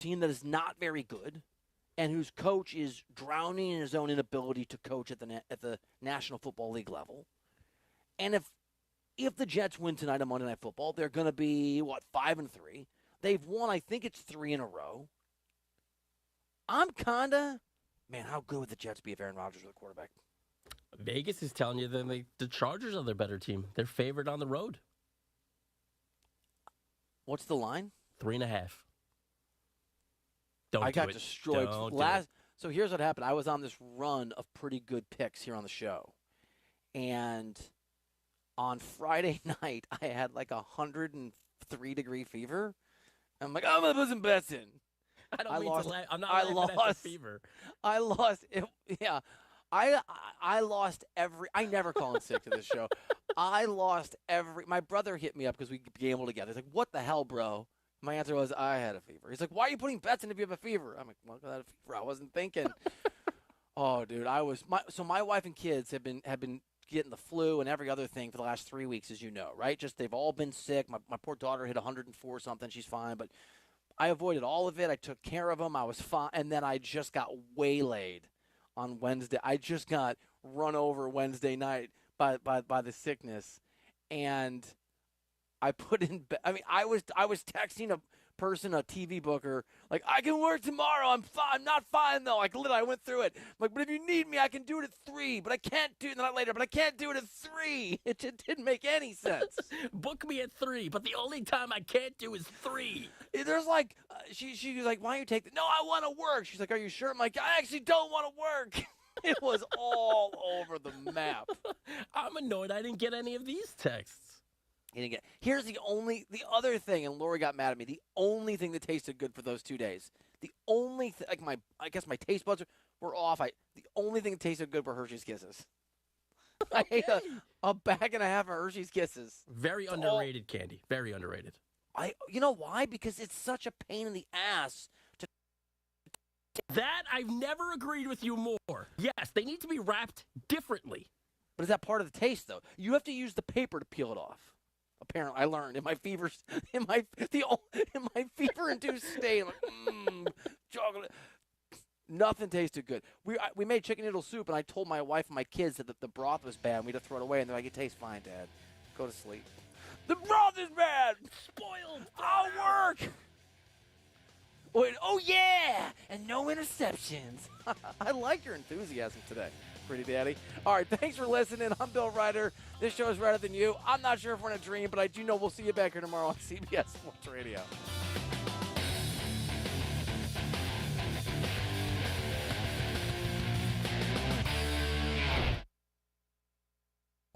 team that is not very good and whose coach is drowning in his own inability to coach at the National Football League level. And if the Jets win tonight on Monday Night Football, they're going to be, 5-3. They've won, I think it's 3 in a row. I'm man, how good would the Jets be if Aaron Rodgers was the quarterback? Vegas is telling you that the Chargers are their better team. They're favored on the road. What's the line? 3.5. Don't I do got it. destroyed. Don't do it. So here's what happened. I was on this run of pretty good picks here on the show. And on Friday night, I had like 103-degree fever. I'm like, I'm going to put some bets in. I'm not laughing at the fever. I lost. Yeah. I lost every. I never call in sick to this show. I lost every. My brother hit me up because we gambled together. He's like, "What the hell, bro?" My answer was, "I had a fever." He's like, "Why are you putting bets in if you have a fever?" I'm like, "Well, I had a fever. I wasn't thinking." Oh, dude, my wife and kids have been getting the flu and every other thing for the last 3 weeks, as you know, right? Just they've all been sick. My poor daughter hit 104 something. She's fine, but I avoided all of it. I took care of them. I was fine, and then I just got waylaid on Wednesday. I just got run over Wednesday night by the sickness, and I put in. I mean, I was texting a person, a TV booker, like, I can work tomorrow. I'm fine. I'm not fine though. Like, literally, I went through it. I'm like, but if you need me, I can do it at 3. But I can't do it not later. But I can't do it at 3. It just didn't make any sense. Book me at 3, but the only time I can't do is 3. There's like, she was like, why don't you take? No, I want to work. She's like, are you sure? I'm like, I actually don't want to work. It was all over the map. I'm annoyed I didn't get any of these texts. Here's the other thing, and Lori got mad at me. The only thing that tasted good for those 2 days, the only thing, like I guess my taste buds were off. The only thing that tasted good were Hershey's Kisses. I ate a bag and a half of Hershey's Kisses. Very underrated candy. Very underrated. You know why? Because it's such a pain in the ass. That I've never agreed with you more. Yes, they need to be wrapped differently. But is that part of the taste, though? You have to use the paper to peel it off. Apparently, I learned in my fever-induced state. I'm like, chocolate. Nothing tasted good. We made chicken noodle soup, and I told my wife and my kids that the broth was bad, and we had to throw it away. And they're like, "It tastes fine, Dad. Go to sleep." The broth is bad. Spoiled. I'll work. Wait, oh yeah, and no interceptions. I like your enthusiasm today, pretty daddy. All right, thanks for listening. I'm Bill Ryder. This show is Ryder Than You. I'm not sure if we're in a dream, but I do know we'll see you back here tomorrow on CBS Sports Radio.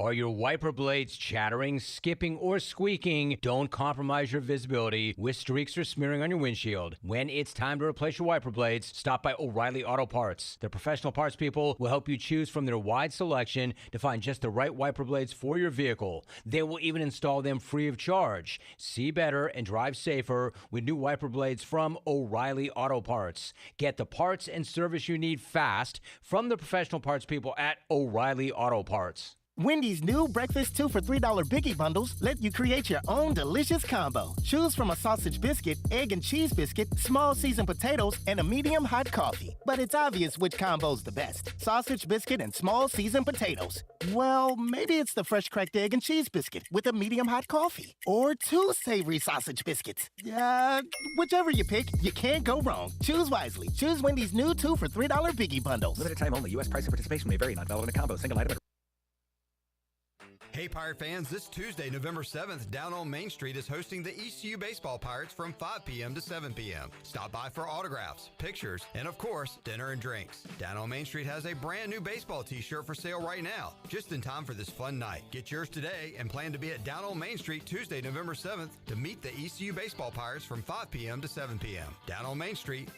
Are your wiper blades chattering, skipping, or squeaking? Don't compromise your visibility with streaks or smearing on your windshield. When it's time to replace your wiper blades, stop by O'Reilly Auto Parts. Their professional parts people will help you choose from their wide selection to find just the right wiper blades for your vehicle. They will even install them free of charge. See better and drive safer with new wiper blades from O'Reilly Auto Parts. Get the parts and service you need fast from the professional parts people at O'Reilly Auto Parts. Wendy's new breakfast 2 for $3 Biggie Bundles let you create your own delicious combo. Choose from a sausage biscuit, egg and cheese biscuit, small seasoned potatoes, and a medium hot coffee. But it's obvious which combo's the best. Sausage biscuit and small seasoned potatoes. Well, maybe it's the fresh cracked egg and cheese biscuit with a medium hot coffee. Or 2 savory sausage biscuits. Whichever you pick, you can't go wrong. Choose wisely. Choose Wendy's new 2 for $3 Biggie Bundles. Limited time only. U.S. price and participation may vary. Not valid in a combo. Single item. Hey Pirate fans, this Tuesday, November 7th, down on Main Street is hosting the ECU Baseball Pirates from 5 p.m. to 7 p.m. Stop by for autographs, pictures, and of course, dinner and drinks. Down on Main Street has a brand new baseball t-shirt for sale right now, just in time for this fun night. Get yours today and plan to be at Down on Main Street Tuesday, November 7th to meet the ECU Baseball Pirates from 5 p.m. to 7 p.m. Down on Main Street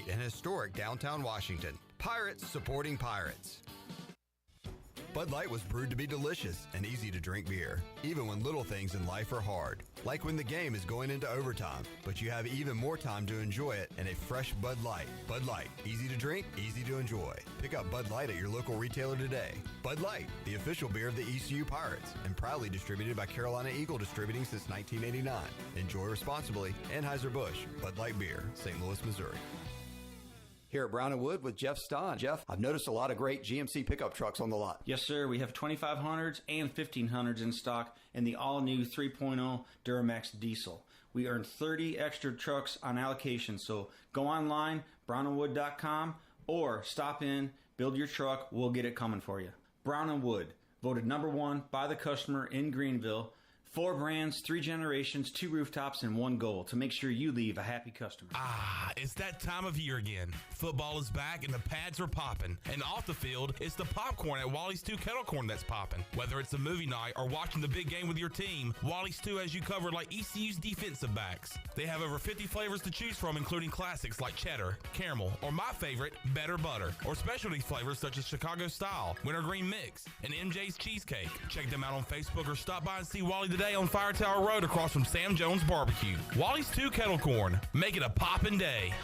in historic downtown Washington. Pirates supporting Pirates. Bud Light was brewed to be delicious and easy to drink beer, even when little things in life are hard. Like when the game is going into overtime, but you have even more time to enjoy it in a fresh Bud Light. Bud Light, easy to drink, easy to enjoy. Pick up Bud Light at your local retailer today. Bud Light, the official beer of the ECU Pirates, and proudly distributed by Carolina Eagle Distributing since 1989. Enjoy responsibly. Anheuser-Busch, Bud Light Beer, St. Louis, Missouri. Here at Brown & Wood with Jeff Stein. Jeff, I've noticed a lot of great GMC pickup trucks on the lot. Yes, sir. We have 2500s and 1500s in stock and the all-new 3.0 Duramax diesel. We earned 30 extra trucks on allocation, so go online, brownandwood.com, or stop in, build your truck, we'll get it coming for you. Brown & Wood, voted number 1 by the customer in Greenville. 4 brands, 3 generations, 2 rooftops, and 1 goal to make sure you leave a happy customer. It's that time of year again. Football is back and the pads are popping. And off the field, it's the popcorn at Wally's 2 Kettle Corn that's popping. Whether it's a movie night or watching the big game with your team, Wally's 2 has you covered like ECU's defensive backs. They have over 50 flavors to choose from, including classics like cheddar, caramel, or my favorite, better butter, or specialty flavors such as Chicago Style, Wintergreen Mix, and MJ's Cheesecake. Check them out on Facebook or stop by and see Wally today on Fire Tower Road across from Sam Jones Barbecue. Wally's 2 Kettle Corn. Make it a poppin' day.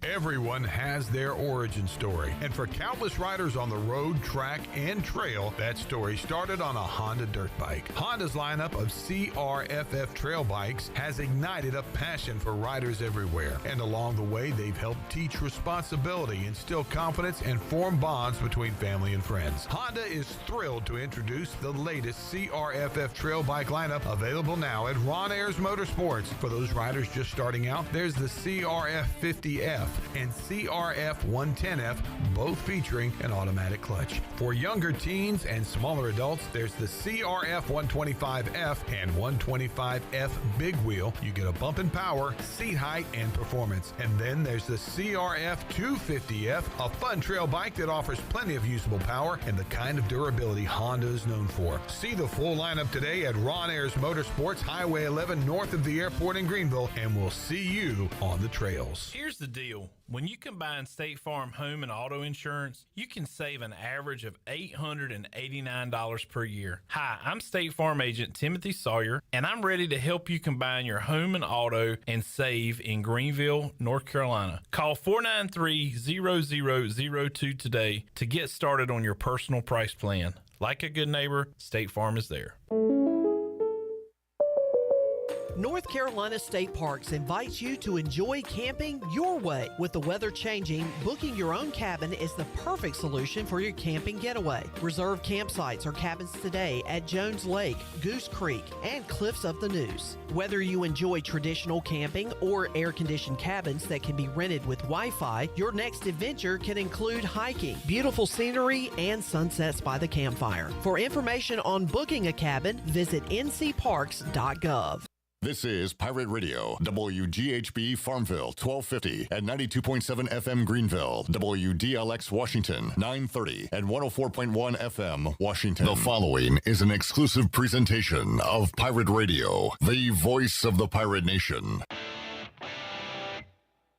Everyone has their origin story, and for countless riders on the road, track, and trail, that story started on a Honda dirt bike. Honda's lineup of CRFF trail bikes has ignited a passion for riders everywhere, and along the way, they've helped teach responsibility, instill confidence, and form bonds between family and friends. Honda is thrilled to introduce the latest CRFF trail bike lineup available now at Ron Ayers Motorsports. For those riders just starting out, there's the CRF 50F and CRF 110F, both featuring an automatic clutch. For younger teens and smaller adults, there's the CRF 125F and 125F big wheel. You get a bump in power, seat height, and performance. And then there's the CRF 250F, a fun trail bike that offers plenty of usable power and the kind of durability Honda is known for. See the full lineup today at Ron Ayers Motorsports, Highway 11 north of the airport in Greenville, and we'll see you on the trails. Here's the deal. When you combine State Farm home and auto insurance, you can save an average of $889 per year. Hi, I'm State Farm agent Timothy Sawyer, and I'm ready to help you combine your home and auto and save in Greenville, North Carolina. Call 493-0002 today to get started on your personal price plan. Like a good neighbor, State Farm is there. North Carolina State Parks invites you to enjoy camping your way. With the weather changing, booking your own cabin is the perfect solution for your camping getaway. Reserve campsites or cabins today at Jones Lake, Goose Creek, and Cliffs of the Neuse. Whether you enjoy traditional camping or air-conditioned cabins that can be rented with Wi-Fi, your next adventure can include hiking, beautiful scenery, and sunsets by the campfire. For information on booking a cabin, visit ncparks.gov. This is Pirate Radio, WGHB Farmville, 1250 and 92.7 FM Greenville, WDLX Washington, 930 and 104.1 FM Washington. The following is an exclusive presentation of Pirate Radio, the voice of the pirate nation.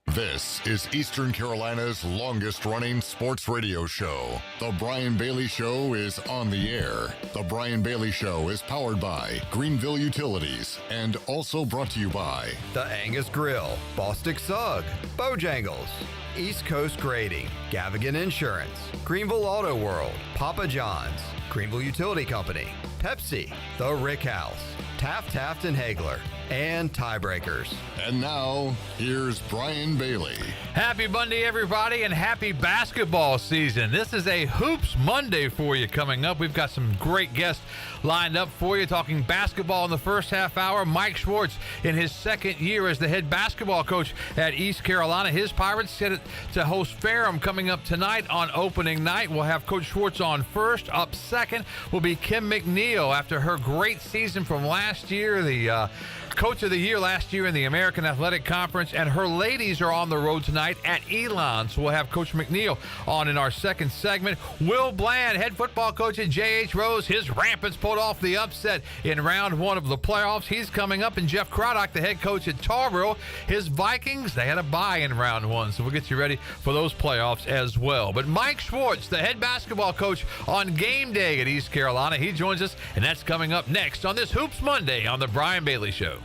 This is Eastern Carolina's longest-running sports radio show. The Brian Bailey Show is on the air. The Brian Bailey Show is powered by Greenville Utilities and also brought to you by The Angus Grill, Bostic Sugg, Bojangles, East Coast Grading, Gavigan Insurance, Greenville Auto World, Papa John's, Greenville Utility Company, Pepsi, The Rick House, Taft and Hagler, and Tiebreakers. And now, here's Brian Bailey. Happy Monday, everybody, and happy basketball season. This is a Hoops Monday for you coming up. We've got some great guests lined up for you, talking basketball in the first half hour. Mike Schwartz, in his second year as the head basketball coach at East Carolina. His Pirates set it to host Ferrum coming up tonight on opening night. We'll have Coach Schwartz on first. Up second will be Kim McNeill after her great season from last year. The Coach of the Year last year in the American Athletic Conference, and her ladies are on the road tonight at Elon. So we'll have Coach McNeill on in our second segment. Will Bland, head football coach at J.H. Rose, his Rampants pulled off the upset in round one of the playoffs. He's coming up, and Jeff Craddock, the head coach at Tarboro, his Vikings, they had a bye in round one, so we'll get you ready for those playoffs as well. But Mike Schwartz, the head basketball coach on game day at East Carolina, he joins us, and that's coming up next on this Hoops Monday on the Brian Bailey Show.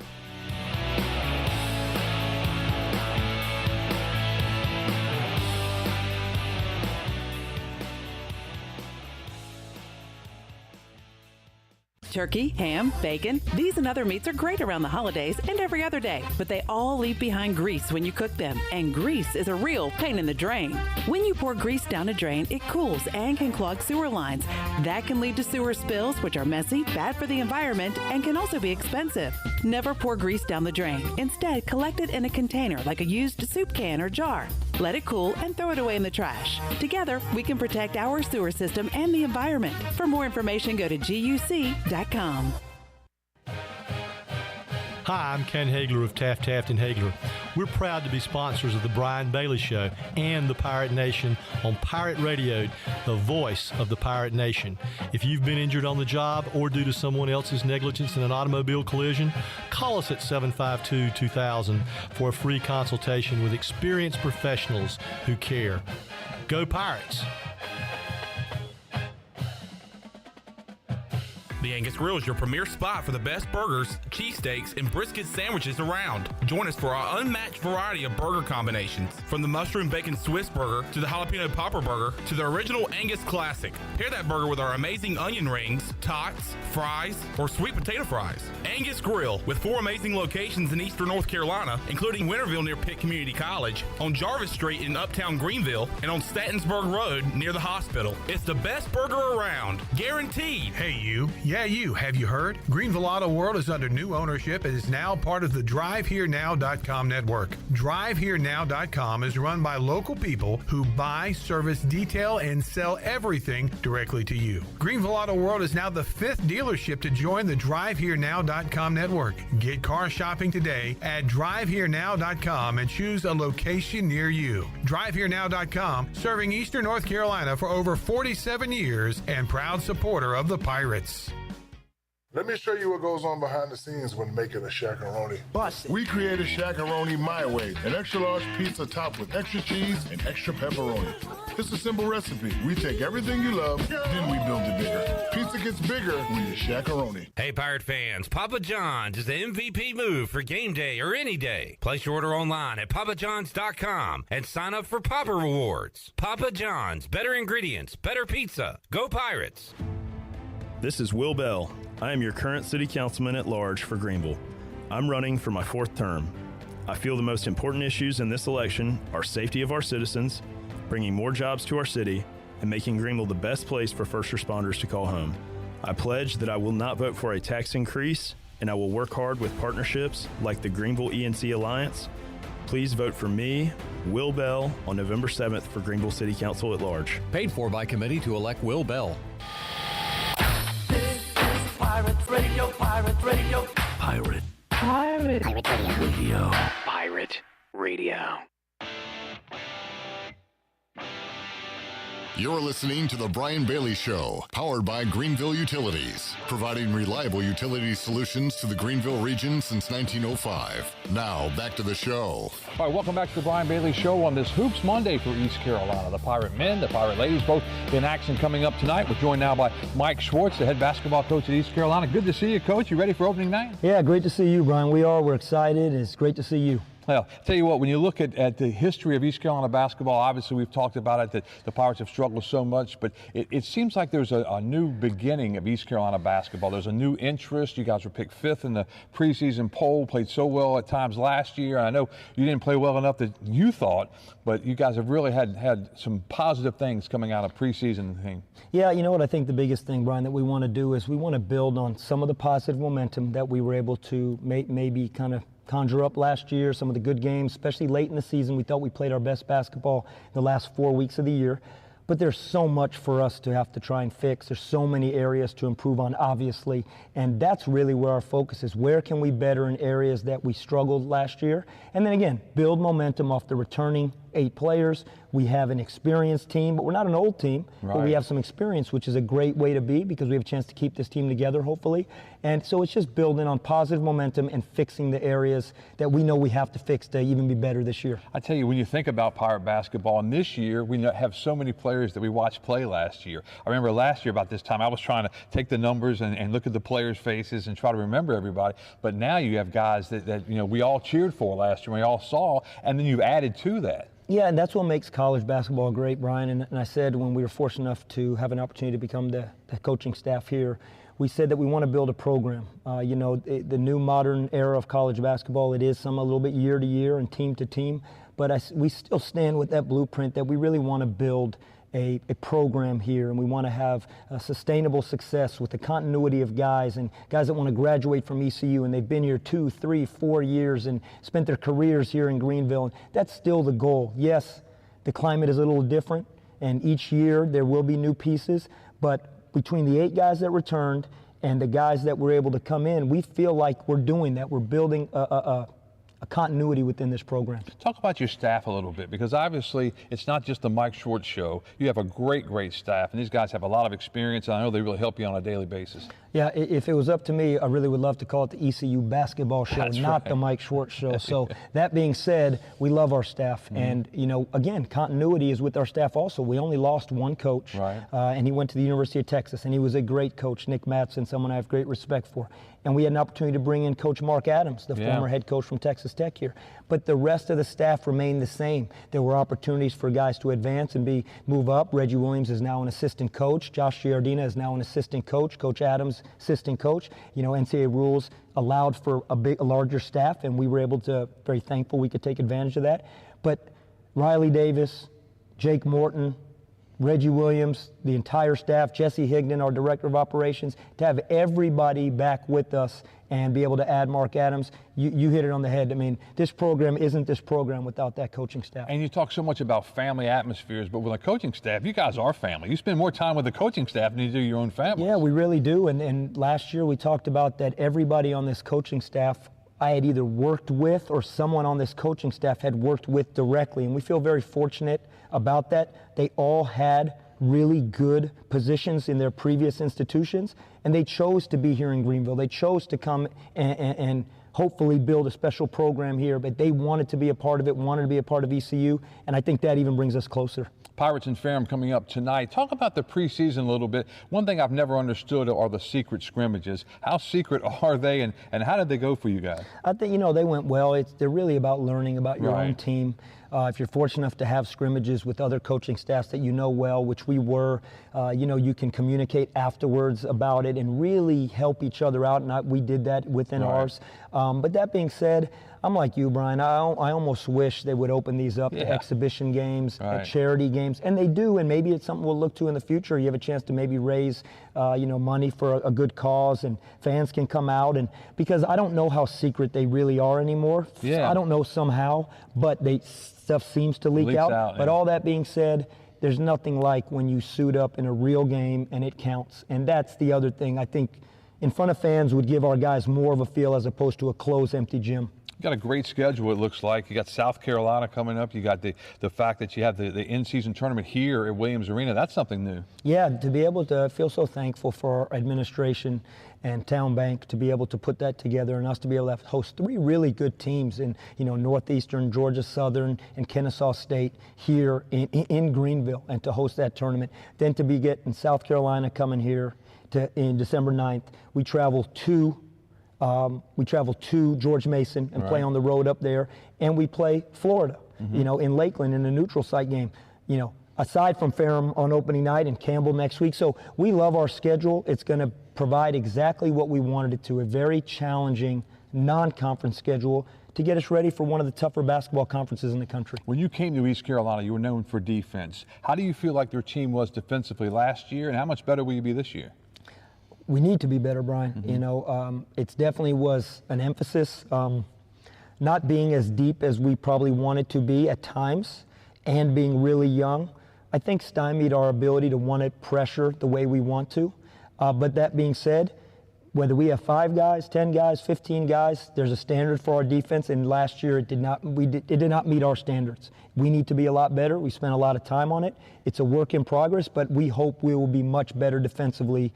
Turkey, ham, bacon, these and other meats are great around the holidays and every other day, but they all leave behind grease when you cook them, and grease is a real pain in the drain. When you pour grease down a drain, it cools and can clog sewer lines. That can lead to sewer spills, which are messy, bad for the environment, and can also be expensive. Never pour grease down the drain. Instead, collect it in a container like a used soup can or jar. Let it cool and throw it away in the trash. Together, we can protect our sewer system and the environment. For more information, go to guc.com. Hi, I'm Ken Hagler of Taft Hagler. We're proud to be sponsors of the Brian Bailey Show and the Pirate Nation on Pirate Radio, the voice of the Pirate Nation. If you've been injured on the job or due to someone else's negligence in an automobile collision, call us at 752-2000 for a free consultation with experienced professionals who care. Go Pirates! The Angus Grill is your premier spot for the best burgers, cheesesteaks, and brisket sandwiches around. Join us for our unmatched variety of burger combinations, from the mushroom bacon Swiss burger to the jalapeno popper burger to the original Angus classic. Pair that burger with our amazing onion rings, tots, fries, or sweet potato fries. Angus Grill, with 4 amazing locations in eastern North Carolina, including Winterville near Pitt Community College, on Jarvis Street in uptown Greenville, and on Statensburg Road near the hospital. It's the best burger around, guaranteed. Hey, you. Yeah, you. Have you heard? Greenville Auto World is under new ownership and is now part of the DriveHereNow.com network. DriveHereNow.com is run by local people who buy, service, detail, and sell everything directly to you. Greenville Auto World is now the 5th dealership to join the DriveHereNow.com network. Get car shopping today at DriveHereNow.com and choose a location near you. DriveHereNow.com, serving Eastern North Carolina for over 47 years and proud supporter of the Pirates. Let me show you what goes on behind the scenes when making a Shaq-a-Roni. We created Shaq-a-Roni my way, an extra large pizza topped with extra cheese and extra pepperoni. It's a simple recipe. We take everything you love, then we build it bigger. Pizza gets bigger when you Shaq-a-Roni. Hey, Pirate fans, Papa John's is the MVP move for game day or any day. Place your order online at papajohns.com and sign up for Papa Rewards. Papa John's, better ingredients, better pizza. Go Pirates! This is Will Bell. I am your current city councilman at large for Greenville. I'm running for my 4th term. I feel the most important issues in this election are safety of our citizens, bringing more jobs to our city, and making Greenville the best place for first responders to call home. I pledge that I will not vote for a tax increase, and I will work hard with partnerships like the Greenville ENC Alliance. Please vote for me, Will Bell, on November 7th for Greenville City Council at large. Paid for by committee to elect Will Bell. Pirate Radio, Pirate Radio. Pirate. Pirate. Pirate Radio. Pirate Radio. You're listening to The Brian Bailey Show, powered by Greenville Utilities, providing reliable utility solutions to the Greenville region since 1905. Now, back to the show. All right, welcome back to The Brian Bailey Show on this Hoops Monday for East Carolina. The Pirate men, the Pirate ladies, both in action coming up tonight. We're joined now by Mike Schwartz, the head basketball coach at East Carolina. Good to see you, Coach. You ready for opening night? Yeah, great to see you, Brian. We are. We're excited. It's great to see you. Well, tell you what, when you look at the history of East Carolina basketball, obviously we've talked about it, that the Pirates have struggled so much, but it seems like there's a new beginning of East Carolina basketball. There's a new interest. You guys were picked 5th in the preseason poll, played so well at times last year. I know you didn't play well enough that you thought, but you guys have really had some positive things coming out of preseason thing. Yeah, you know what I think the biggest thing, Brian, that we want to do is we want to build on some of the positive momentum that we were able to maybe kind of conjure up last year, some of the good games, especially late in the season. We thought we played our best basketball the last 4 weeks of the year. But there's so much for us to have to try and fix. There's so many areas to improve on, obviously. And that's really where our focus is. Where can we better in areas that we struggled last year? And then again, build momentum off the returning 8 players. We have an experienced team, but we're not an old team. Right. But we have some experience, which is a great way to be because we have a chance to keep this team together, hopefully. And so it's just building on positive momentum and fixing the areas that we know we have to fix to even be better this year. I tell you, when you think about Pirate basketball, and this year we have so many players that we watched play last year. I remember last year about this time I was trying to take the numbers and look at the players' faces and try to remember everybody. But now you have guys that we all cheered for last year, we all saw, and then you've added to that. Yeah, and that's what makes college basketball great, Brian. And I said when we were fortunate enough to have an opportunity to become the coaching staff here, we said that we want to build a program. The new modern era of college basketball, it is a little bit year to year and team to team, but we still stand with that blueprint that we really want to build a program here, and we want to have a sustainable success with the continuity of guys and guys that want to graduate from ECU and they've been here 2, 3, 4 years and spent their careers here in Greenville. And that's still the goal. Yes, the climate is a little different, and each year there will be new pieces, but between the 8 guys that returned and the guys that were able to come in, we feel like we're doing that. We're building a continuity within this program. Talk about your staff a little bit, because obviously it's not just the Mike Schwartz show. You have a great staff, and these guys have a lot of experience, and I know they really help you on a daily basis. Yeah, if it was up to me, I really would love to call it the ECU basketball show, That's not right. the Mike Schwartz show. So that being said, we love our staff. And, again, continuity is with our staff also. We only lost one coach, right. And he went to the University of Texas, and he was a great coach, Nick Mattson, someone I have great respect for. And we had an opportunity to bring in Coach Mark Adams, the former head coach from Texas Tech here. But the rest of the staff remained the same. There were opportunities for guys to advance and move up. Reggie Williams is now an assistant coach. Josh Giardina is now an assistant coach. Coach Adams, assistant coach. NCAA rules allowed for a larger staff, and we were able to, very thankful we could take advantage of that. But Riley Davis, Jake Morton, Reggie Williams, the entire staff, Jesse Higdon, our director of operations, to have everybody back with us and be able to add Mark Adams, you hit it on the head. I mean, this program isn't this program without that coaching staff. And you talk so much about family atmospheres, but with a coaching staff, you guys are family. You spend more time with the coaching staff than you do your own family. Yeah, we really do. And last year we talked about that everybody on this coaching staff I had either worked with or someone on this coaching staff had worked with directly. And we feel very fortunate about that. They all had really good positions in their previous institutions, and they chose to be here in Greenville. They chose to come and hopefully build a special program here, but they wanted to be a part of it, wanted to be a part of ECU, and I think that even brings us closer. Pirates and Ferrum coming up tonight. Talk about the preseason a little bit. One thing I've never understood are the secret scrimmages. How secret are they, and how did they go for you guys? I think, they went well. They're really about learning about your own team. If you're fortunate enough to have scrimmages with other coaching staffs that you know well, which we were, you can communicate afterwards about it and really help each other out, and we did that within ours. But that being said, I'm like you, Brian. I almost wish they would open these up to exhibition games, charity games, and they do, and maybe it's something we'll look to in the future. You have a chance to maybe raise, money for a good cause, and fans can come out, and because I don't know how secret they really are anymore. I don't know somehow, but stuff seems to leak out. But all that being said, there's nothing like when you suit up in a real game and it counts, and that's the other thing I think in front of fans would give our guys more of a feel as opposed to a closed, empty gym. You got a great schedule, it looks like. You got South Carolina coming up. You got the fact that you have the in-season tournament here at Williams Arena. That's something new. Yeah, to be able to feel so thankful for our administration and Town Bank to be able to put that together and us to be able to host 3 really good teams in, Northeastern, Georgia Southern, and Kennesaw State here in Greenville, and to host that tournament. Then to be getting South Carolina coming here in December 9th. We travel to George Mason and play on the road up there, and we play Florida, in Lakeland in a neutral site game, aside from Ferrum on opening night and Campbell next week. So we love our schedule. It's going to provide exactly what we wanted it to, a very challenging non-conference schedule to get us ready for one of the tougher basketball conferences in the country. When you came to East Carolina, you were known for defense. How do you feel like their team was defensively last year, and how much better will you be this year? We need to be better, Brian. It definitely was an emphasis, not being as deep as we probably wanted to be at times, and being really young. I think stymied our ability to want to pressure the way we want to. But that being said, whether we have 5 guys, 10 guys, 15 guys, there's a standard for our defense, and last year it did not meet our standards. We need to be a lot better. We spent a lot of time on it. It's a work in progress, but we hope we will be much better defensively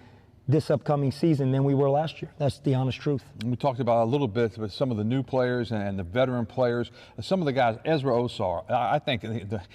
this upcoming season than we were last year. That's the honest truth. We talked about a little bit with some of the new players and the veteran players. Some of the guys, Ezra Osar, I think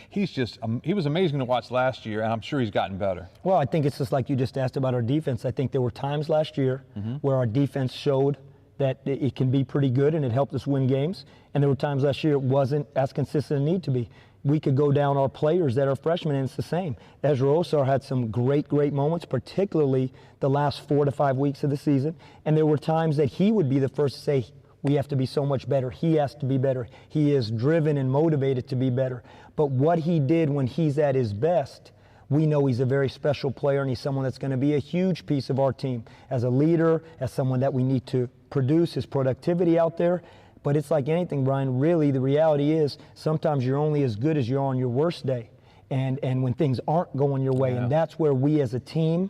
he was amazing to watch last year, and I'm sure he's gotten better. Well, I think it's just like you just asked about our defense. I think there were times last year where our defense showed that it can be pretty good and it helped us win games. And there were times last year it wasn't as consistent as it needed to be. We could go down our players that are freshmen, and it's the same. Ezra Osar had some great moments, particularly the last 4 to 5 weeks of the season. And there were times that he would be the first to say, we have to be so much better. He has to be better. He is driven and motivated to be better. But what he did when he's at his best, we know he's a very special player, and he's someone that's going to be a huge piece of our team as a leader, as someone that we need to produce his productivity out there. But it's like anything, Brian, really the reality is sometimes you're only as good as you're on your worst day and when things aren't going your way. And that's where we as a team,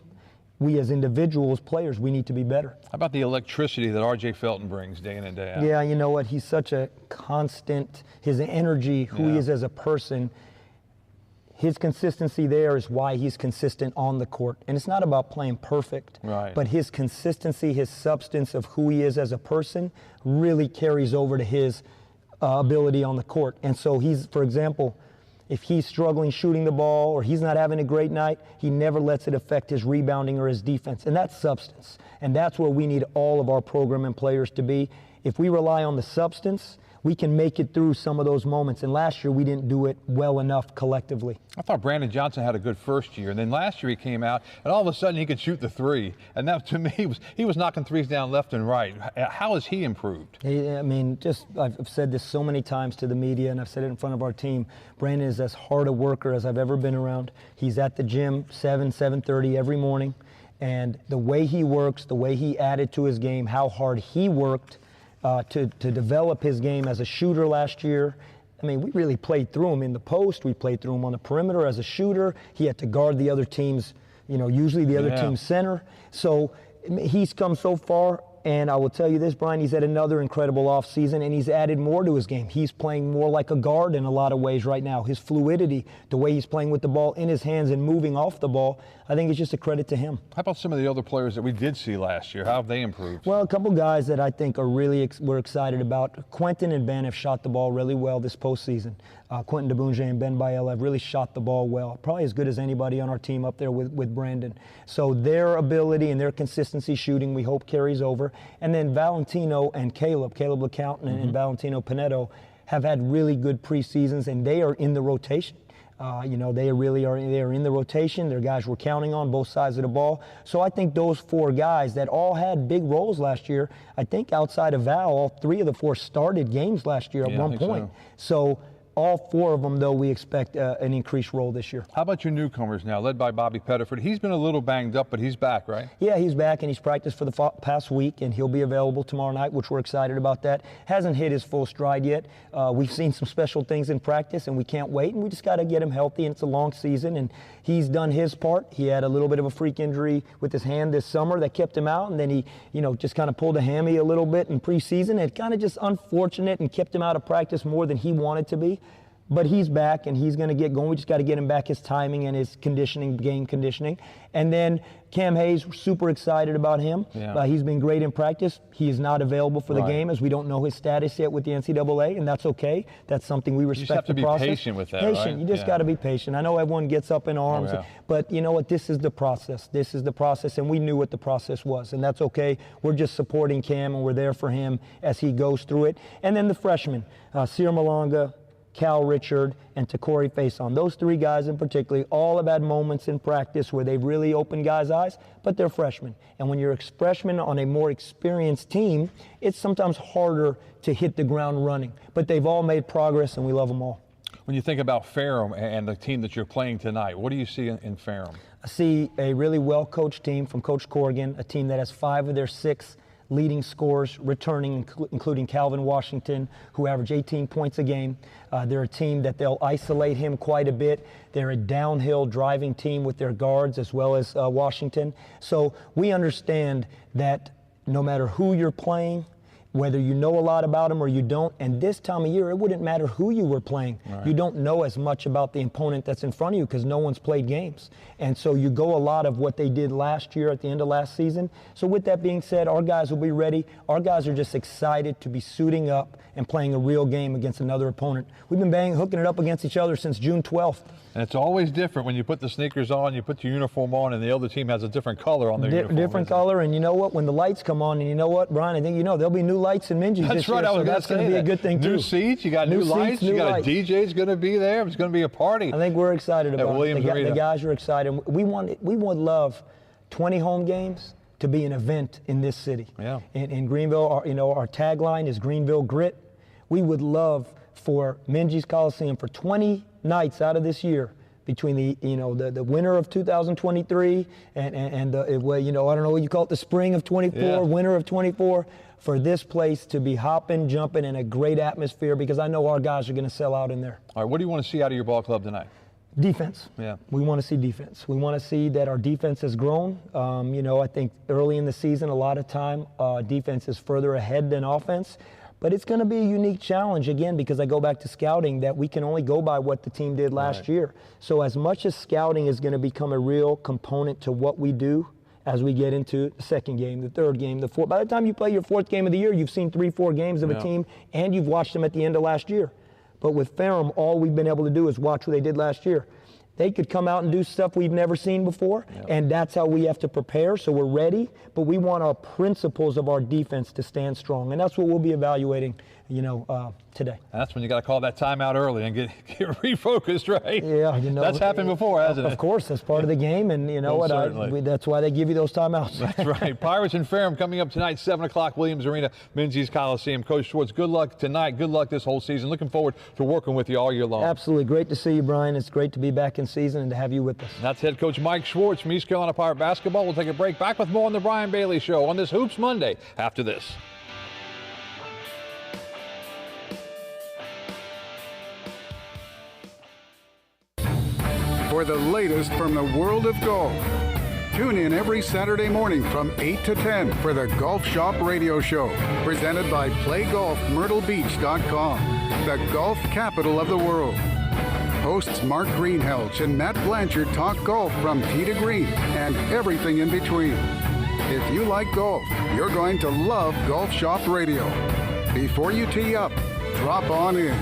we as individuals, players, we need to be better. How about the electricity that R.J. Felton brings day in and day out? Yeah, you know what? He's such a constant, his energy, who he is as a person. His consistency there is why he's consistent on the court. And it's not about playing perfect, but his consistency, his substance of who he is as a person really carries over to his ability on the court. And so he's, for example, if he's struggling shooting the ball or he's not having a great night, he never lets it affect his rebounding or his defense. And that's substance. And that's where we need all of our program and players to be. If we rely on the substance, we can make it through some of those moments. And last year, we didn't do it well enough collectively. I thought Brandon Johnson had a good first year. And then last year he came out, and all of a sudden he could shoot the 3. And that, to me, he was knocking 3s down left and right. How has he improved? I mean, I've said this so many times to the media, and I've said it in front of our team. Brandon is as hard a worker as I've ever been around. He's at the gym 7:30 every morning. And the way he works, the way he added to his game, how hard he worked, to develop his game as a shooter last year. I mean, we really played through him in the post. We played through him on the perimeter as a shooter. He had to guard the other team's, usually the other team's center. So he's come so far. And I will tell you this, Brian, he's had another incredible offseason, and he's added more to his game. He's playing more like a guard in a lot of ways right now. His fluidity, the way he's playing with the ball in his hands and moving off the ball, I think it's just a credit to him. How about some of the other players that we did see last year? How have they improved? Well, a couple guys that I think are really we're excited about. Quentin and Ben have shot the ball really well this postseason. Quentin DeBunge and Ben Bael have really shot the ball well, probably as good as anybody on our team up there with Brandon. So their ability and their consistency shooting, we hope, carries over. And then Valentino and Caleb LeCounte and Valentino Pinedo have had really good preseasons, and they are in the rotation. They really are. They are in the rotation. They're guys we're counting on both sides of the ball. So I think those 4 guys that all had big roles last year, I think outside of Val, all 3 of the 4 started games last year at one point. So all 4 of them, though, we expect an increased role this year. How about your newcomers now, led by Bobby Pettiford? He's been a little banged up, but he's back, right? Yeah, he's back, and he's practiced for the past week, and he'll be available tomorrow night, which we're excited about that. Hasn't hit his full stride yet. We've seen some special things in practice, and we can't wait, and we just got to get him healthy, and it's a long season, and he's done his part. He had a little bit of a freak injury with his hand this summer that kept him out, and then he, just kind of pulled a hammy a little bit in preseason. It kind of just unfortunate and kept him out of practice more than he wanted to be. But he's back, and he's going to get going. We just got to get him back his timing and his conditioning, game conditioning. And then Cam Hayes, super excited about him. Yeah. He's been great in practice. He is not available for the game, as we don't know his status yet with the NCAA, and that's okay. That's something we respect. You just have to the be process. patient with that, Patient. You just got to be patient. I know everyone gets up in arms, but you know what? This is the process. This is the process, and we knew what the process was, and that's okay. We're just supporting Cam, and we're there for him as he goes through it. And then the freshmen, Sir Malonga, Cal Richard, and Takori Faison. Those 3 guys in particular all have had moments in practice where they've really opened guys' eyes, but they're freshmen. And when you're a freshman on a more experienced team, it's sometimes harder to hit the ground running. But they've all made progress, and we love them all. When you think about Ferrum and the team that you're playing tonight, what do you see in Ferrum? I see a really well-coached team from Coach Corrigan, a team that has 5 of their 6 leading scorers returning, including Calvin Washington, who averaged 18 points a game. They're a team that they'll isolate him quite a bit. They're a downhill driving team with their guards as well as Washington. So we understand that no matter who you're playing, whether you know a lot about them or you don't, and this time of year, it wouldn't matter who you were playing. Right. You don't know as much about the opponent that's in front of you because no one's played games. And so you go a lot of what they did last year at the end of last season. So with that being said, our guys will be ready. Our guys are just excited to be suiting up and playing a real game against another opponent. We've been hooking it up against each other since June 12th. And it's always different when you put the sneakers on, you put your uniform on, and the other team has a different color on their uniform. Different color, and you know what? When the lights come on, and you know what, Brian, I think you know there'll be new lights in Minji's this year. That's right. So that's going to be a good thing too. New seats, you got new lights, you got a DJ's going to be there. It's going to be a party. I think we're excited about it. The guys are excited. We would love 20 home games to be an event in this city. Yeah. In Greenville, our tagline is Greenville Grit. We would love for Minji's Coliseum for 20 nights out of this year, between the winter of 2023 and the, I don't know what you call it, the spring of 24, winter of 24, for this place to be hopping, jumping in a great atmosphere, because I know our guys are going to sell out in there. All right, what do you want to see out of your ball club tonight? Defense. Yeah. We want to see defense. We want to see that our defense has grown. I think early in the season, a lot of time, defense is further ahead than offense. But it's going to be a unique challenge, again, because I go back to scouting, that we can only go by what the team did last year. So as much as scouting is going to become a real component to what we do as we get into the second game, the third game, the fourth. By the time you play your fourth game of the year, you've seen 3-4 games of a team, and you've watched them at the end of last year. But with Ferrum, all we've been able to do is watch what they did last year. They could come out and do stuff we've never seen before, and that's how we have to prepare, so we're ready. But we want our principles of our defense to stand strong, and that's what we'll be evaluating, today. That's when you got to call that timeout early and get refocused, right? Yeah, that's happened before, hasn't it? Of course, that's part of the game, and that's why they give you those timeouts. That's right. Pirates and Ferrum coming up tonight, 7 o'clock, Williams Arena, Minji's Coliseum. Coach Schwartz, good luck tonight. Good luck this whole season. Looking forward to working with you all year long. Absolutely. Great to see you, Brian. It's great to be back in season and to have you with us. That's head coach Mike Schwartz from East Carolina Pirate Basketball. We'll take a break. Back with more on the Brian Bailey Show on this Hoops Monday after this. For the latest from the world of golf, tune in every Saturday morning from 8 to 10 for the Golf Shop Radio Show, presented by PlayGolfMyrtleBeach.com, the golf capital of the world. Hosts Mark Greenhelch and Matt Blanchard talk golf from tee to green and everything in between. If you like golf, you're going to love Golf Shop Radio. Before you tee up, drop on in.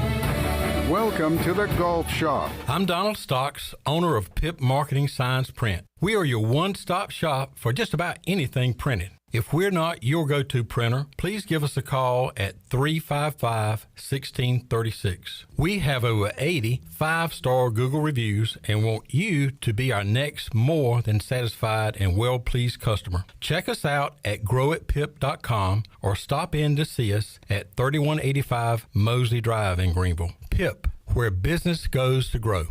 Welcome to the Golf Shop. I'm Donald Stocks, owner of Pip Marketing Signs Print. We are your one-stop shop for just about anything printed. If we're not your go-to printer, please give us a call at 355-1636. We have over 80 5-star Google reviews and want you to be our next more than satisfied and well-pleased customer. Check us out at growatpip.com or stop in to see us at 3185 Mosley Drive in Greenville. Pip, where business goes to grow.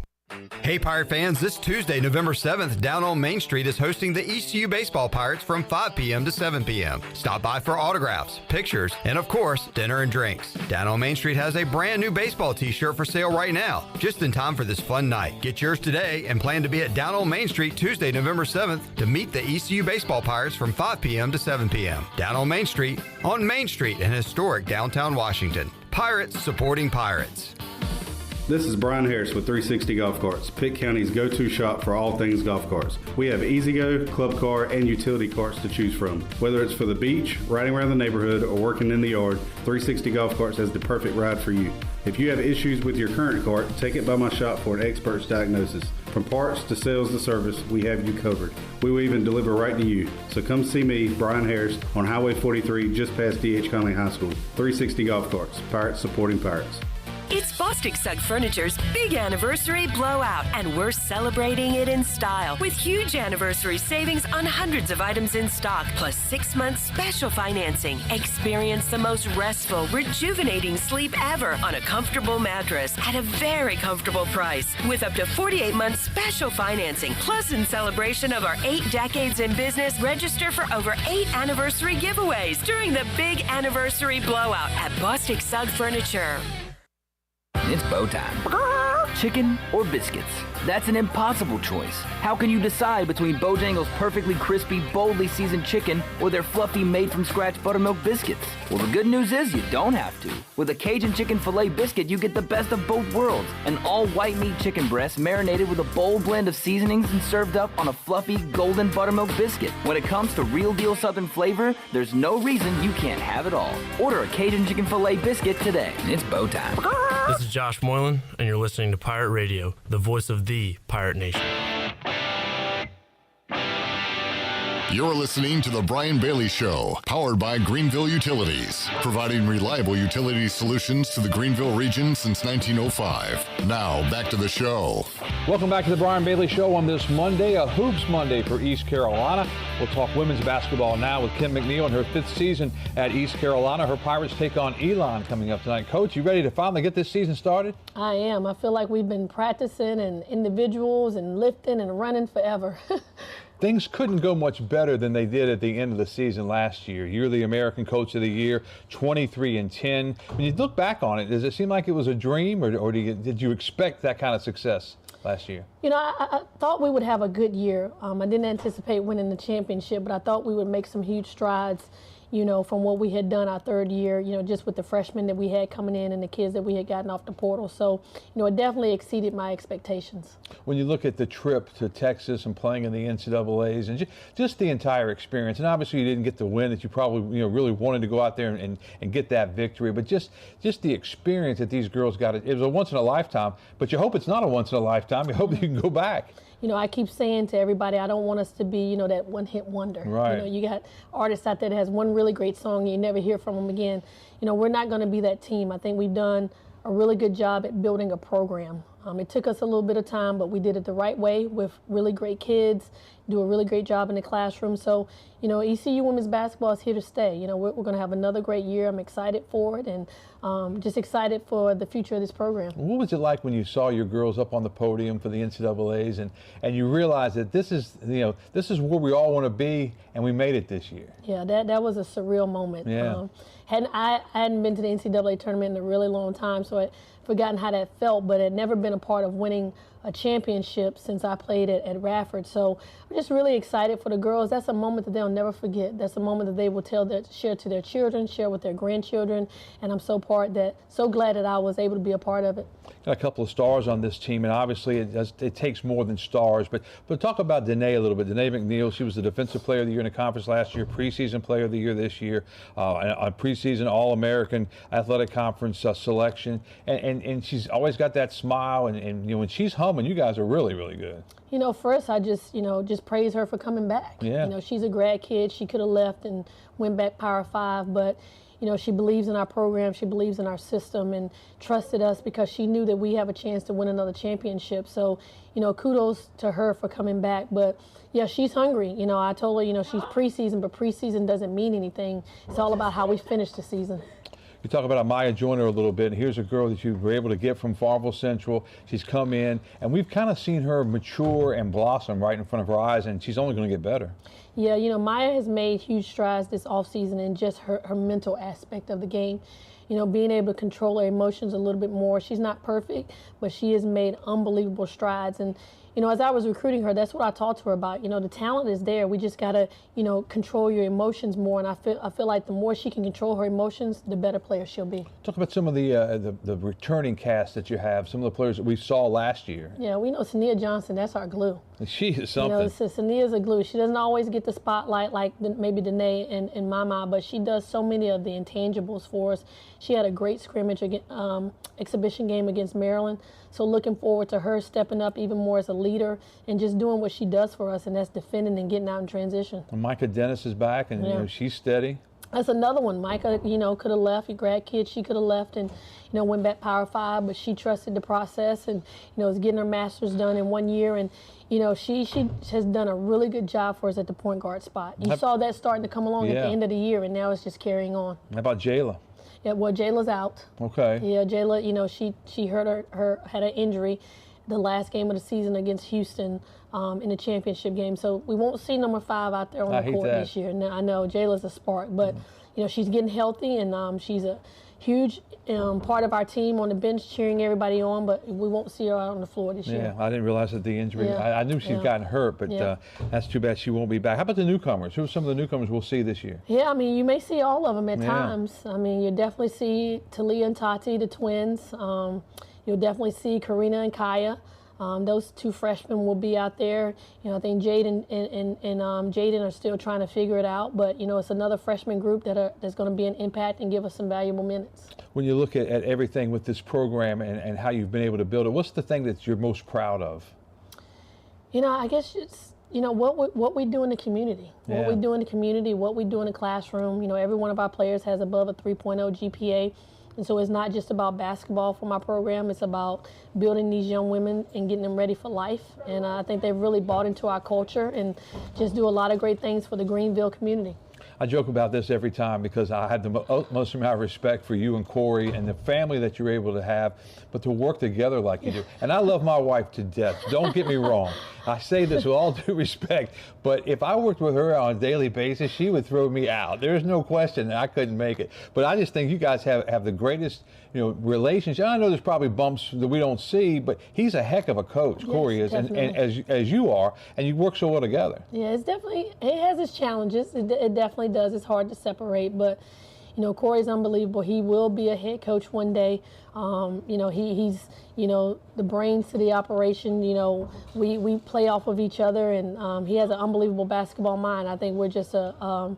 Hey Pirate fans, this Tuesday, November 7th, down on Main Street is hosting the ECU Baseball Pirates from 5 p.m. to 7 p.m. Stop by for autographs, pictures, and of course, dinner and drinks. Down on Main Street has a brand new baseball t-shirt for sale right now, just in time for this fun night. Get yours today and plan to be at Down on Main Street Tuesday, November 7th to meet the ECU Baseball Pirates from 5 p.m. to 7 p.m. Down on Main Street in historic downtown Washington. Pirates supporting Pirates. This is Brian Harris with 360 Golf Carts, Pitt County's go-to shop for all things golf carts. We have E-Z-Go, club car, and utility carts to choose from. Whether it's for the beach, riding around the neighborhood, or working in the yard, 360 Golf Carts has the perfect ride for you. If you have issues with your current cart, take it by my shop for an expert's diagnosis. From parts to sales to service, we have you covered. We will even deliver right to you. So come see me, Brian Harris, on Highway 43 just past D.H. Conley High School. 360 Golf Carts, Pirates supporting Pirates. It's Bostic Sugg Furniture's big anniversary blowout, and we're celebrating it in style with huge anniversary savings on hundreds of items in stock, plus 6 months special financing. Experience the most restful, rejuvenating sleep ever on a comfortable mattress at a very comfortable price with up to 48 months special financing. Plus, in celebration of our 8 decades in business, register for over 8 anniversary giveaways during the big anniversary blowout at Bostic Sugg Furniture. It's bow time. Chicken or biscuits? That's an impossible choice. How can you decide between Bojangles' perfectly crispy, boldly seasoned chicken or their fluffy, made-from-scratch buttermilk biscuits? Well, the good news is you don't have to. With a Cajun chicken filet biscuit, you get the best of both worlds. An all-white meat chicken breast marinated with a bold blend of seasonings and served up on a fluffy, golden buttermilk biscuit. When it comes to real-deal Southern flavor, there's no reason you can't have it all. Order a Cajun chicken filet biscuit today. It's bow time. This is Josh Moylan, and you're listening to Pirate Radio, the voice of the Pirate Nation. You're listening to The Brian Bailey Show, powered by Greenville Utilities, providing reliable utility solutions to the Greenville region since 1905. Now, back to the show. Welcome back to The Brian Bailey Show on this Monday, a Hoops Monday for East Carolina. We'll talk women's basketball now with Kim McNeill in her 5th season at East Carolina. Her Pirates take on Elon coming up tonight. Coach, you ready to finally get this season started? I am. I feel like we've been practicing and individuals and lifting and running forever. Things couldn't go much better than they did at the end of the season last year. You're the American Coach of the Year, 23-10. When you look back on it, does it seem like it was a dream, or did you expect that kind of success last year? You know, I thought we would have a good year. I didn't anticipate winning the championship, but I thought we would make some huge strides, you know, from what we had done our 3rd year, you know, just with the freshmen that we had coming in and the kids that we had gotten off the portal. So, you know, it definitely exceeded my expectations. When you look at the trip to Texas and playing in the NCAAs and just the entire experience, and obviously you didn't get the win that you probably, you know, really wanted to go out there and get that victory, but just the experience that these girls got, it was a once in a lifetime, but you hope it's not a once in a lifetime. You hope you can go back. You know, I keep saying to everybody, I don't want us to be, you know, that one-hit wonder. Right. You know, you got artists out there that has one really great song and you never hear from them again. You know, we're not going to be that team. I think we've done a really good job at building a program. It took us a little bit of time, but we did it the right way with really great kids, do a really great job in the classroom. So, you know, ECU women's basketball is here to stay. You know, we're going to have another great year. I'm excited for it and just excited for the future of this program. What was it like when you saw your girls up on the podium for the NCAAs and you realized that this is, you know, this is where we all want to be and we made it this year? Yeah, that was a surreal moment. Yeah. I hadn't been to the NCAA tournament in a really long time, so I'd forgotten how that felt, but had never been a part of winning a championship since I played at Radford. So I'm just really excited for the girls. That's a moment that they'll never forget. That's a moment that they will share to their children, share with their grandchildren, and I'm so glad that I was able to be a part of it. Got a couple of stars on this team, and obviously it takes more than stars. But talk about Danae a little bit. Danae McNeill, she was the Defensive Player of the Year in the conference last year, preseason Player of the Year this year, a preseason All-American Athletic Conference selection, and she's always got that smile, and you know, when she's humming, you guys are really, really good. You know, first I just praise her for coming back. Yeah. You know, she's a grad kid. She could have left and went back Power 5, but you know, she believes in our program, she believes in our system, and trusted us because she knew that we have a chance to win another championship. So, you know, kudos to her for coming back. But yeah, she's hungry. You know, I told her, you know, she's preseason, but preseason doesn't mean anything. It's all about how we finish the season. You talk about Amaya Joyner a little bit, and here's a girl that you were able to get from Farmville Central. She's come in, and we've kind of seen her mature and blossom right in front of our eyes, and she's only going to get better. Yeah, you know, Maya has made huge strides this offseason in just her mental aspect of the game. You know, being able to control her emotions a little bit more. She's not perfect, but she has made unbelievable strides. And, you know, as I was recruiting her, that's what I talked to her about. You know, the talent is there. We just got to, you know, control your emotions more. And I feel like the more she can control her emotions, the better player she'll be. Talk about some of the returning cast that you have, some of the players that we saw last year. Yeah, we know Sania Johnson, that's our glue. She is something. You know, Sania's a glue. She doesn't always get the spotlight like maybe Danae and Mama, but she does so many of the intangibles for us. She had a great scrimmage exhibition game against Maryland. So looking forward to her stepping up even more as a leader and just doing what she does for us, and that's defending and getting out in transition. And Micah Dennis is back, and you know, she's steady. That's another one. Micah, could have left. A grad kid, she could have left and, went back Power 5, but she trusted the process and, is getting her master's done in 1 year. And, she has done a really good job for us at the point guard spot. You saw that starting to come along at the end of the year, and now it's just carrying on. How about Jayla? Yeah, well, Jayla's out. Okay. Yeah, Jayla, she hurt had an injury the last game of the season against Houston in the championship game. So we won't see number 5 out there on the court this year. Now, I know Jayla's a spark, but, she's getting healthy, and she's a huge part of our team on the bench cheering everybody on, but we won't see her out on the floor this year. Yeah, I didn't realize that the injury. Yeah. I knew she'd gotten hurt, but that's too bad she won't be back. How about the newcomers? Who are some of the newcomers we'll see this year? Yeah, I mean, you may see all of them at times. I mean, you definitely see Talia and Tati, the twins. You'll definitely see Karina and Kaya. Those 2 freshmen will be out there. I think Jaden and Jaden are still trying to figure it out, but it's another freshman group that's going to be an impact and give us some valuable minutes. When you look at everything with this program and how you've been able to build it, what's the thing that you're most proud of? I guess it's what we do in the community. What we do in the community, what we do in the classroom. Every one of our players has above a 3.0 GPA. And so it's not just about basketball for my program. It's about building these young women and getting them ready for life. And I think they've really bought into our culture and just do a lot of great things for the Greenville community. I joke about this every time because I have the utmost amount of respect for you and Corey and the family that you're able to have, but to work together like you do. And I love my wife to death. Don't get me wrong. I say this with all due respect, but if I worked with her on a daily basis, she would throw me out. There's no question that I couldn't make it. But I just think you guys have the greatest, relationship. I know there's probably bumps that we don't see, but he's a heck of a coach, Corey is, and as you are, and you work so well together. Yeah, it has its challenges. It definitely does. It's hard to separate, but Corey's unbelievable. He will be a head coach one day. He's the brains to the operation. We play off of each other, and he has an unbelievable basketball mind. I think we're just a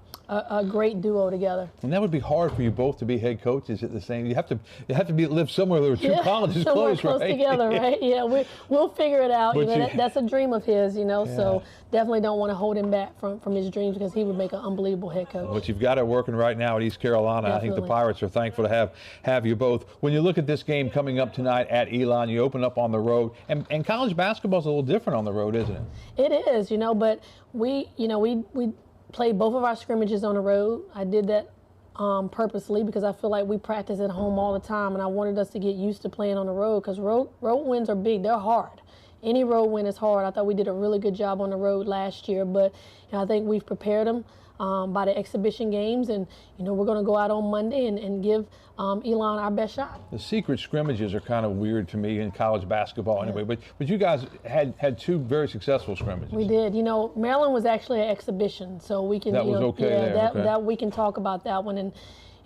great duo together. And that would be hard for you both to be head coaches at the same. You have to live somewhere where two colleges close right? together, right? Yeah, we'll figure it out. That's a dream of his. So definitely don't want to hold him back from his dreams because he would make an unbelievable head coach. But you've got it working right now at East Carolina. Definitely. I think the Pirates are thankful to have you both. When you look at this game coming up tonight at Elon, you open up on the road, and college basketball is a little different on the road, isn't it? It is, but we played both of our scrimmages on the road. I did that purposely because I feel like we practice at home all the time, and I wanted us to get used to playing on the road because road wins are big. They're hard. Any road win is hard. I thought we did a really good job on the road last year, but I think we've prepared them by the exhibition games, and we're going to go out on Monday and give Elon our best shot. The secret scrimmages are kind of weird to me in college basketball anyway, but you guys had 2 very successful scrimmages. We did. Maryland was actually an exhibition, so we can that was okay there. That we can talk about that one, and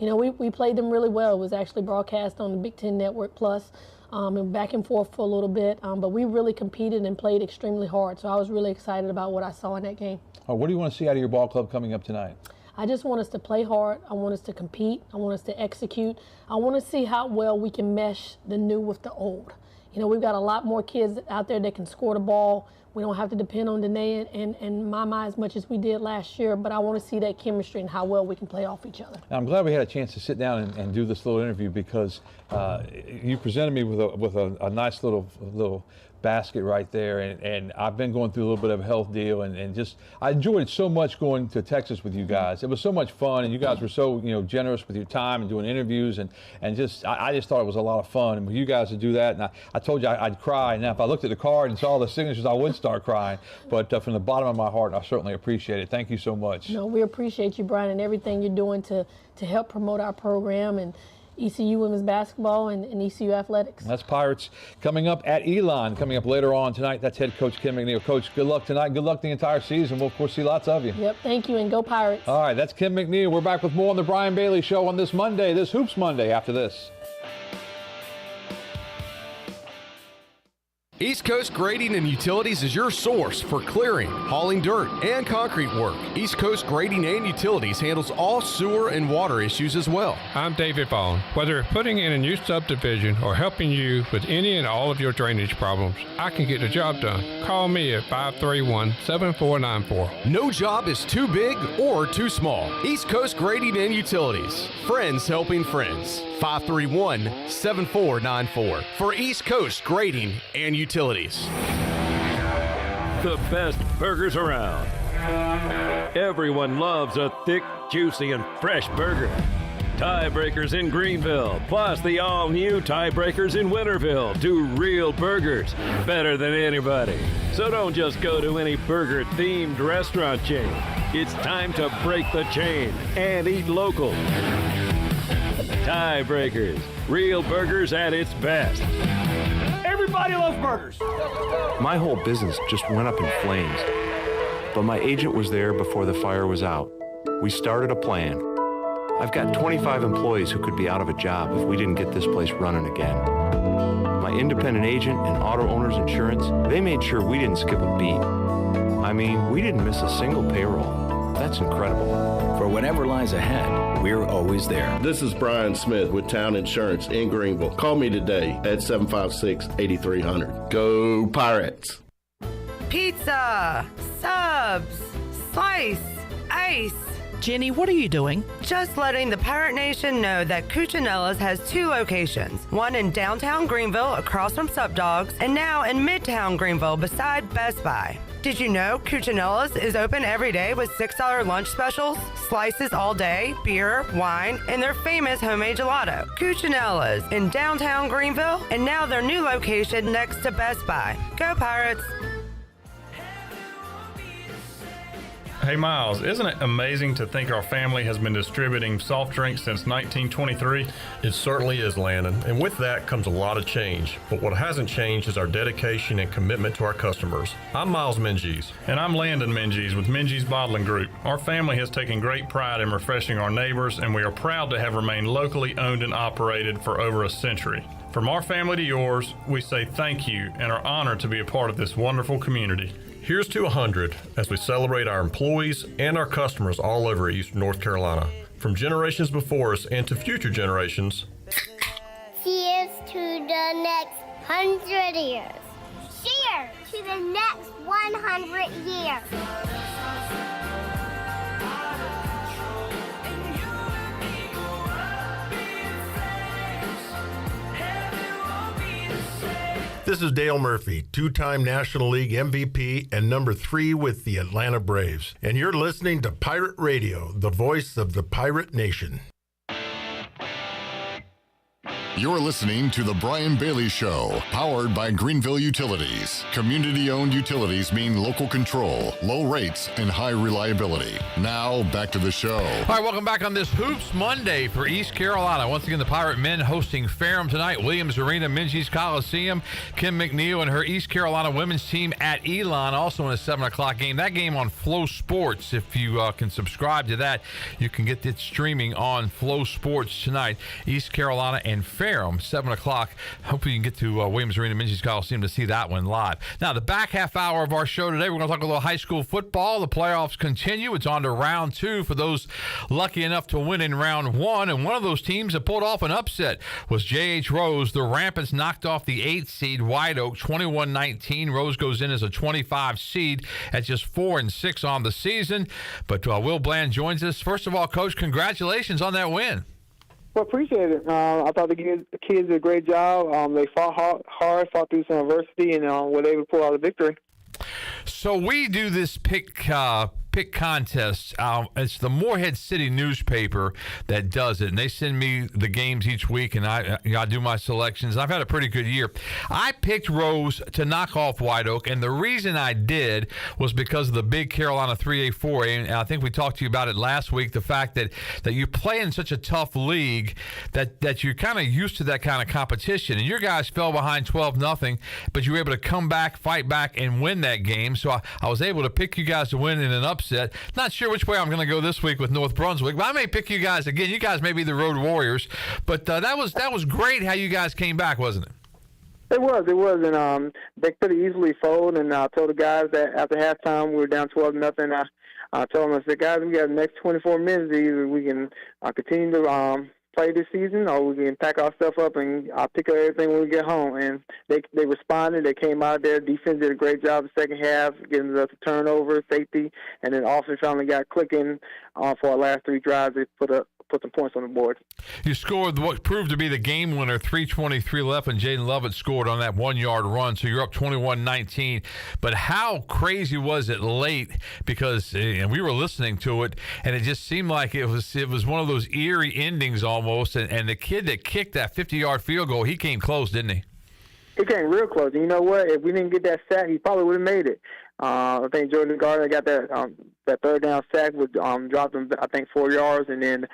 we played them really well. It was actually broadcast on the Big Ten Network Plus. And back and forth for a little bit, but we really competed and played extremely hard. So I was really excited about what I saw in that game. What do you want to see out of your ball club coming up tonight? I just want us to play hard. I want us to compete. I want us to execute. I want to see how well we can mesh the new with the old. We've got a lot more kids out there that can score the ball. We don't have to depend on Danae and Mama as much as we did last year, but I want to see that chemistry and how well we can play off each other. I'm glad we had a chance to sit down and do this little interview because you presented me with a nice little basket right there, and I've been going through a little bit of a health deal, and just I enjoyed it so much going to Texas with you guys. It was so much fun, and you guys were so generous with your time and doing interviews, and just I just thought it was a lot of fun. And with you guys to do that, and I told you I'd cry. Now if I looked at the card and saw the signatures, I would start crying. But from the bottom of my heart, I certainly appreciate it. Thank you so much. No, we appreciate you, Brian, and everything you're doing to help promote our program and ECU women's basketball and ECU athletics. That's Pirates coming up at Elon, coming up later on tonight. That's head coach Kim McNeill. Coach, good luck tonight. Good luck the entire season. We'll, of course, see lots of you. Yep, thank you, and go Pirates. All right, that's Kim McNeill. We're back with more on the Brian Bailey Show on this Monday, this Hoops Monday after this. East Coast Grading and Utilities is your source for clearing, hauling dirt, and concrete work. East Coast Grading and Utilities handles all sewer and water issues as well. I'm David Vaughn. Whether putting in a new subdivision or helping you with any and all of your drainage problems, I can get the job done. Call me at 531-7494. No job is too big or too small. East Coast Grading and Utilities. Friends helping friends. 531-7494 for East Coast Grading and Utilities. The best burgers around. Everyone loves a thick, juicy, and fresh burger. Tiebreakers in Greenville, plus the all-new Tiebreakers in Winterville, do real burgers better than anybody. So don't just go to any burger-themed restaurant chain. It's time to break the chain and eat local. Tiebreakers, real burgers at its best. Everybody loves burgers. My whole business just went up in flames, but my agent was there before the fire was out. We started a plan. I've got 25 employees who could be out of a job if we didn't get this place running again. My independent agent and auto owner's insurance, they made sure we didn't skip a beat. I mean, we didn't miss a single payroll. That's incredible. For whatever lies ahead, we're always there. This is Brian Smith with Town Insurance in Greenville. Call me today at 756-8300. Go Pirates! Pizza, subs, slice, ice. Jenny, what are you doing? Just letting the Pirate Nation know that Cucinella's has 2 locations. One in downtown Greenville across from Sub Dogs, and now in Midtown Greenville beside Best Buy. Did you know Cucinella's is open every day with $6 lunch specials, slices all day, beer, wine, and their famous homemade gelato? Cucinella's in downtown Greenville, and now their new location next to Best Buy. Go Pirates! Hey Miles, isn't it amazing to think our family has been distributing soft drinks since 1923? It certainly is, Landon, and with that comes a lot of change. But what hasn't changed is our dedication and commitment to our customers. I'm Miles Minges. And I'm Landon Minges with Minges Bottling Group. Our family has taken great pride in refreshing our neighbors, and we are proud to have remained locally owned and operated for over a century. From our family to yours, we say thank you and are honored to be a part of this wonderful community. Here's to 100 as we celebrate our employees and our customers all over Eastern North Carolina. From generations before us and to future generations. Cheers to the next 100 years. Cheers to the next 100 years. This is Dale Murphy, 2-time National League MVP and number 3 with the Atlanta Braves. And you're listening to Pirate Radio, the voice of the Pirate Nation. You're listening to The Brian Bailey Show, powered by Greenville Utilities. Community-owned utilities mean local control, low rates, and high reliability. Now, back to the show. All right, welcome back on this Hoops Monday for East Carolina. Once again, the Pirate men hosting Ferrum tonight. Williams Arena, Minges Coliseum. Kim McNeill and her East Carolina women's team at Elon, also in a 7 o'clock game. That game on Flow Sports. If you can subscribe to that, you can get it streaming on Flow Sports tonight. East Carolina and Ferrum, 7 o'clock. Hopefully you can get to Williams Arena, Minges Coliseum to see that one live. Now, the back half hour of our show today, we're going to talk a little high school football. The playoffs continue. It's on to round 2 for those lucky enough to win in round 1. And one of those teams that pulled off an upset was J.H. Rose. The Rampants knocked off the 8th seed White Oak 21-19. Rose goes in as a 25 seed at just 4-6 on the season. But Will Bland joins us. First of all, Coach, congratulations on that win. Well, appreciate it. I thought the kids did a great job. They fought hard, fought through some adversity, and were able to pull out a victory. So we do this pick contest. It's the Morehead City newspaper that does it, and they send me the games each week, and I do my selections. I've had a pretty good year. I picked Rose to knock off White Oak, and the reason I did was because of the big Carolina 3A-4A, and I think we talked to you about it last week, the fact that you play in such a tough league that you're kind of used to that kind of competition, and your guys fell behind 12-0, but you were able to come back, fight back, and win that game. So I was able to pick you guys to win in an upset. Not sure which way I'm going to go this week with North Brunswick, but I may pick you guys again. You guys may be the Road Warriors, but that was great how you guys came back, wasn't it? It was, and they could have easily folded. And I told the guys that after halftime we were down 12-0. I told them, I said, guys, we got the next 24 minutes. Either we can continue to play this season, or we can pack our stuff up and I'll pick up everything when we get home. And they responded. They came out there. Defense did a great job the second half, getting us a turnover, safety, and then offense finally got clicking for our last 3 drives. They put some points on the board. You scored what proved to be the game winner, 3:23 left, and Jaden Lovett scored on that 1-yard run, so you're up 21-19. But how crazy was it late? Because and we were listening to it, and it just seemed like it was one of those eerie endings almost. And the kid that kicked that 50-yard field goal, he came close, didn't he? He came real close. And you know what? If we didn't get that sack, he probably would have made it. I think Jordan Gardner got that third down sack, would dropped him, I think, 4 yards, and then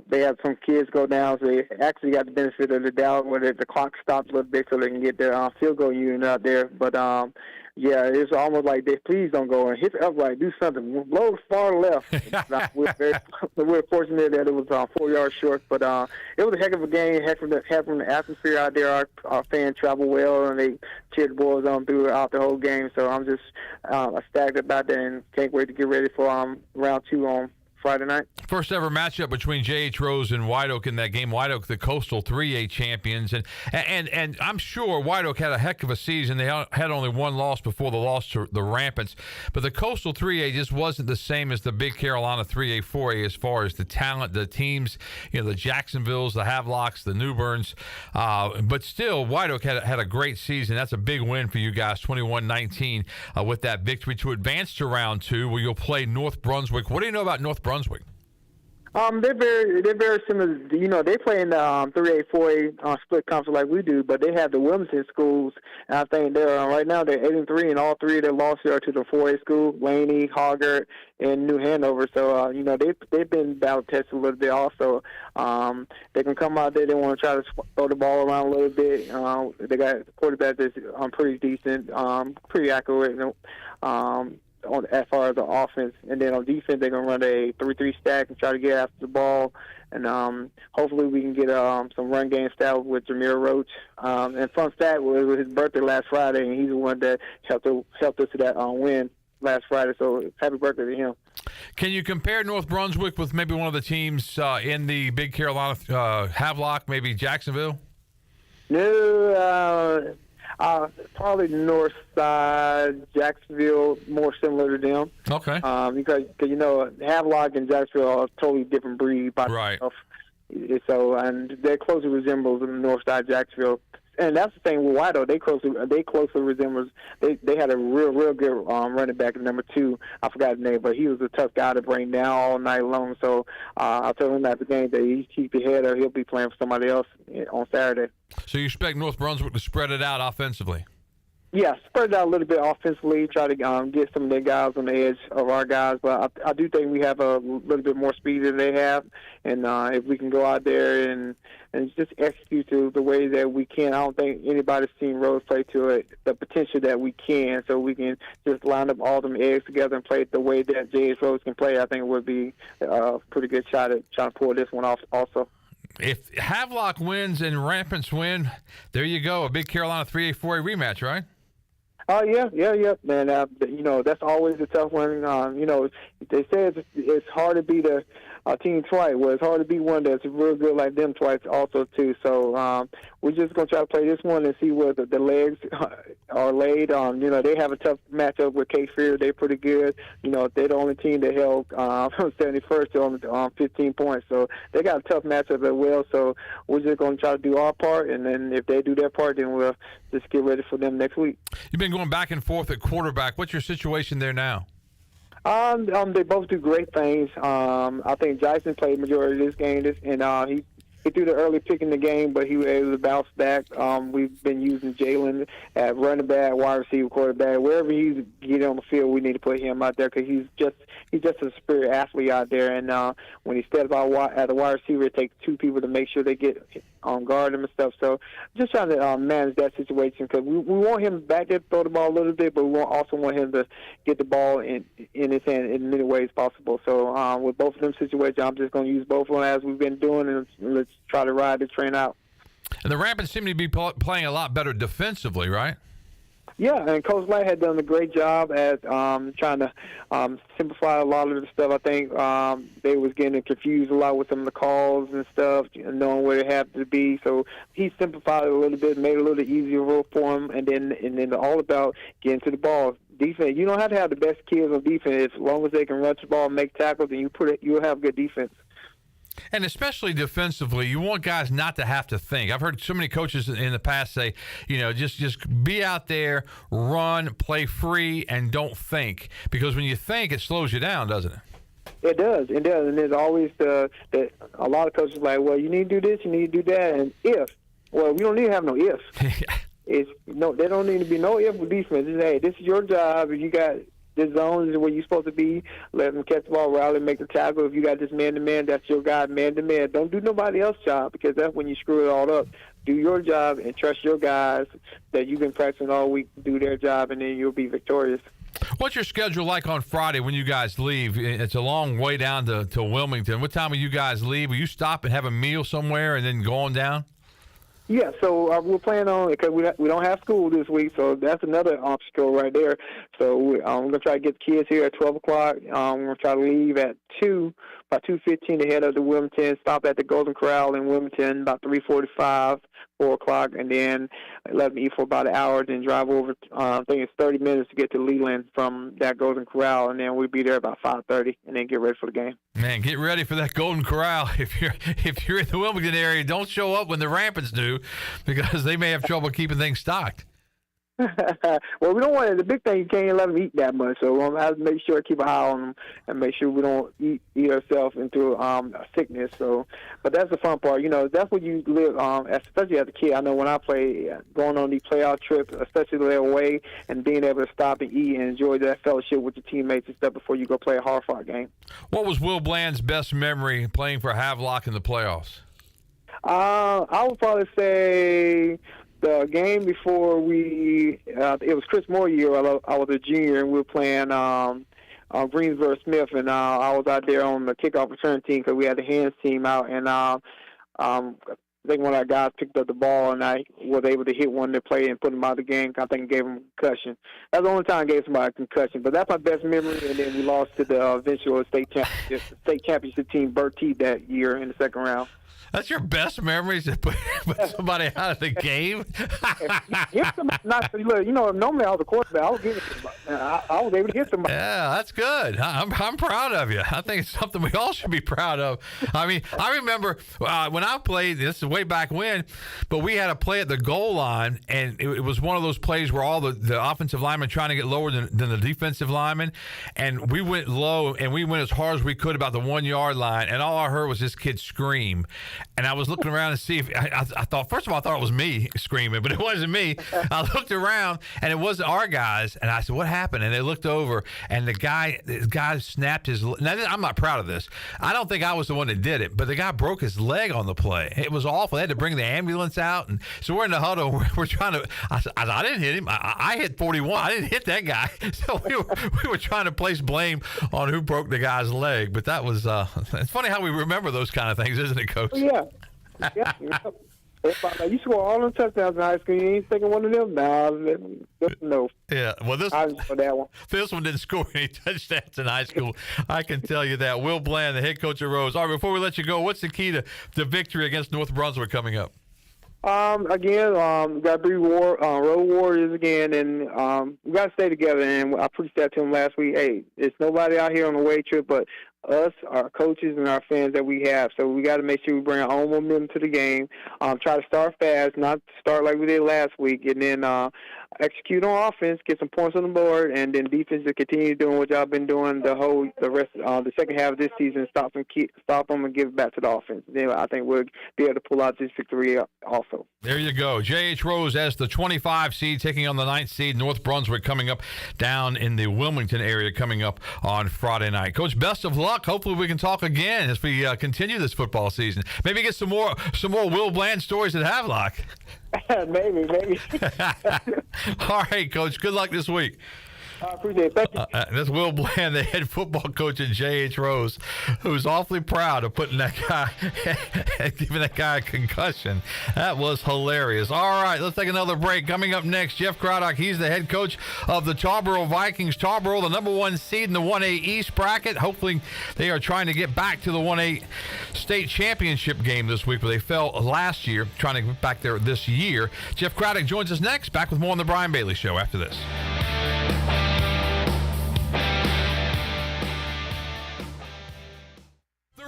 they had some kids go down, so they actually got the benefit of the doubt where the clock stopped a little bit so they can get their field goal unit out there. But yeah, it's almost like they please don't go and hit the upright, do something, blow far left. We're fortunate that it was 4 yards short, but it was a heck of a game. Heck from the atmosphere out there. Our fans traveled well, and they cheered the boys on throughout the whole game. So I'm just ecstatic about that, and can't wait to get ready for round 2 on Friday night. First ever matchup between J.H. Rose and White Oak in that game. White Oak, the Coastal 3A champions, and I'm sure White Oak had a heck of a season. They had only one loss before the loss to the Rampants, but the Coastal 3A just wasn't the same as the Big Carolina 3A, 4A as far as the talent, the teams, the Jacksonvilles, the Havelocks, the Newburns, but still, White Oak had a great season. That's a big win for you guys, 21-19, with that victory to advance to round 2, where you'll play North Brunswick. What do you know about North Brunswick? They're very similar. They play in the 3A, 4A split conference like we do, but they have the Wilmington schools. And I think they're right now they're 8-3, and all 3 of their losses are to the 4A school: Laney, Hoggart, and New Hanover. So they've been battle tested a little bit. Also, they can come out there. They want to try to throw the ball around a little bit. They got a quarterback that's pretty decent, pretty accurate. As far as the offense, and then on defense they're gonna run a 3-3 stack and try to get after the ball, and hopefully we can get some run game style with Jameer Roach. And fun stat was his birthday last Friday, and he's the one that helped us to that win last Friday. So happy birthday to him. Can you compare North Brunswick with maybe one of the teams in the Big Carolina Havelock, maybe Jacksonville? No. Probably the north side, Jacksonville, more similar to them. Okay. Because Havelock and Jacksonville are a totally different breed by themselves. So, and they're closely resembles the north side Jacksonville. And that's the thing with White Oak. They closely resembles. They had a real good running back at number 2. I forgot his name, but he was a tough guy to bring down all night long. So I told him at the game that he keep your head or he'll be playing for somebody else on Saturday. So you expect North Brunswick to spread it out offensively? Yeah, spread it out a little bit offensively, try to get some of their guys on the edge of our guys. But I do think we have a little bit more speed than they have. And if we can go out there and just execute to the way that we can, I don't think anybody's seen Rose play to it, the potential that we can. So we can just line up all them eggs together and play it the way that J.H. Rose can play. I think it would be a pretty good shot at trying to pull this one off also. If Havelock wins and Rampants win, there you go, a Big Carolina 3A, 4A rematch, right? Yeah, man. That's always a tough one. They say it's hard to beat a team twice. Well, it's hard to beat one that's real good like them twice also, too. So we're just going to try to play this one and see where the legs are laid. They have a tough matchup with K-Fear. They're pretty good. They're the only team that held 71st on 15 points. So they got a tough matchup as well. So we're just going to try to do our part, and then if they do their part, then we'll just get ready for them next week. You've been going back and forth at quarterback. What's your situation there now? They both do great things. I think Jason played majority of this game, and he threw the early pick in the game, but he was able to bounce back. We've been using Jalen at running back, wide receiver, quarterback. Wherever he's getting on the field, we need to put him out there because he's just a superior athlete out there. And when he steps out at the wide receiver, it takes 2 people to make sure they get on guard him and stuff. So just trying to manage that situation because we want him back there to throw the ball a little bit, but we also want him to get the ball in his hand in many ways possible. So with both of them situations, I'm just going to use both of them as we've been doing, and let's try to ride the train out. And the Rapids seem to be playing a lot better defensively, right? Yeah, and Coach Light had done a great job at trying to simplify a lot of the stuff. I think they was getting confused a lot with some of the calls and stuff, knowing where it had to be. So he simplified it a little bit, made it a little easier for him, and then all about getting to the ball. Defense. You don't have to have the best kids on defense. As long as they can run the ball and make tackles, and you'll have good defense. And especially defensively, you want guys not to have to think. I've heard so many coaches in the past say, just be out there, run, play free, and don't think. Because when you think, it slows you down, doesn't it? It does. And there's always a lot of coaches like, well, you need to do this, you need to do that, and we don't need to have no ifs. There don't need to be no if with defense. It's, hey, this is your job. If you got this zone is where you're supposed to be, let them catch the ball, rally, make the tackle. If you got this man-to-man, that's your guy, man-to-man. Don't do nobody else's job, because that's when you screw it all up. Do your job and trust your guys that you've been practicing all week to do their job, and then you'll be victorious. What's your schedule like on Friday when you guys leave? It's a long way down to Wilmington. What time will you guys leave? Will you stop and have a meal somewhere and then go on down? Yeah, so we're planning on, because we don't have school this week, so that's another obstacle right there. So we're going to try to get the kids here at 12 o'clock. We're going to try to leave at 2, about 2:15 to head up to Wilmington, stop at the Golden Corral in Wilmington about 3:45, 4 o'clock, and then let them eat for about an hour, then drive over, I think it's 30 minutes to get to Leland from that Golden Corral, and then we'll be there about 5:30, and then get ready for the game. Man, get ready for that Golden Corral. If you're in the Wilmington area, don't show up when the Rapids do, because they may have trouble keeping things stocked. Well, we don't want it. The big thing, you can't let them eat that much, so we'll have to make sure keep an eye on them and make sure we don't eat ourselves into a sickness. So, but that's the fun part. That's what you live, especially as a kid. I know when I play, going on these playoff trips, especially the away, and being able to stop and eat and enjoy that fellowship with your teammates and stuff before you go play a hard-fought game. What was Will Bland's best memory playing for Havelock in the playoffs? I would probably say the game before it was Chris Moore year. I was a junior, and we were playing Greensboro Smith, and I was out there on the kickoff return team because we had the hands team out, and I think one of our guys picked up the ball, and I was able to hit one to play and put him out of the game. I think it gave him a concussion. That's the only time I gave somebody a concussion, but that's my best memory. And then we lost to the eventual state championship team, Burt T, that year in the second round. That's your best memories, to put somebody out of the game? Normally I was a quarterback. I was able to hit somebody. Yeah, that's good. I'm proud of you. I think it's something we all should be proud of. I mean, I remember when I played, this is way back when, but we had a play at the goal line, and it was one of those plays where all the offensive linemen trying to get lower than the defensive linemen, and we went low, and we went as hard as we could about the 1 yard line, and all I heard was this kid scream. And I was looking around to see if I thought, first of all, I thought it was me screaming, but it wasn't me. I looked around, and it wasn't our guys. And I said, what happened? And they looked over, and the guy snapped his leg. Now, I'm not proud of this. I don't think I was the one that did it, but the guy broke his leg on the play. It was awful. They had to bring the ambulance out. And so we're in the huddle. We're trying to – I didn't hit him. I hit 41. I didn't hit that guy. So we were trying to place blame on who broke the guy's leg. But that was it's funny how we remember those kind of things, isn't it, Coach? Yeah. You score all them touchdowns in high school. You ain't thinking one of them? No. Yeah. Well, this one didn't score any touchdowns in high school. I can tell you that. Will Bland, the head coach of Rose. All right, before we let you go, what's the key to victory against North Brunswick coming up? Again, we got to be road warriors again, and we got to stay together. And I preached that to them last week. Hey, there's nobody out here on the away trip but us, our coaches, and our fans that we have. So we got to make sure we bring our own momentum to the game. Try to start fast, not start like we did last week, and then execute on offense, get some points on the board, and then defense to continue doing what y'all been doing the second half of this season. Stop them and give it back to the offense. Then I think we'll be able to pull out this victory also. There you go. J.H. Rose as the 25 seed taking on the 9th seed, North Brunswick, coming up down in the Wilmington area coming up on Friday night. Coach, best of luck. Hopefully we can talk again as we continue this football season. Maybe get some more Will Bland stories at Havelock. Maybe. All right, Coach. Good luck this week. I appreciate it. Thank you. That's Will Bland, the head football coach at J.H. Rose, who's awfully proud of putting that guy, giving that guy a concussion. That was hilarious. All right, let's take another break. Coming up next, Jeff Craddock. He's the head coach of the Tarboro Vikings. Tarboro, the number 1 seed in the 1A East bracket. Hopefully, they are trying to get back to the 1A state championship game this week, but they fell last year. Trying to get back there this year. Jeff Craddock joins us next. Back with more on the Brian Bailey Show after this.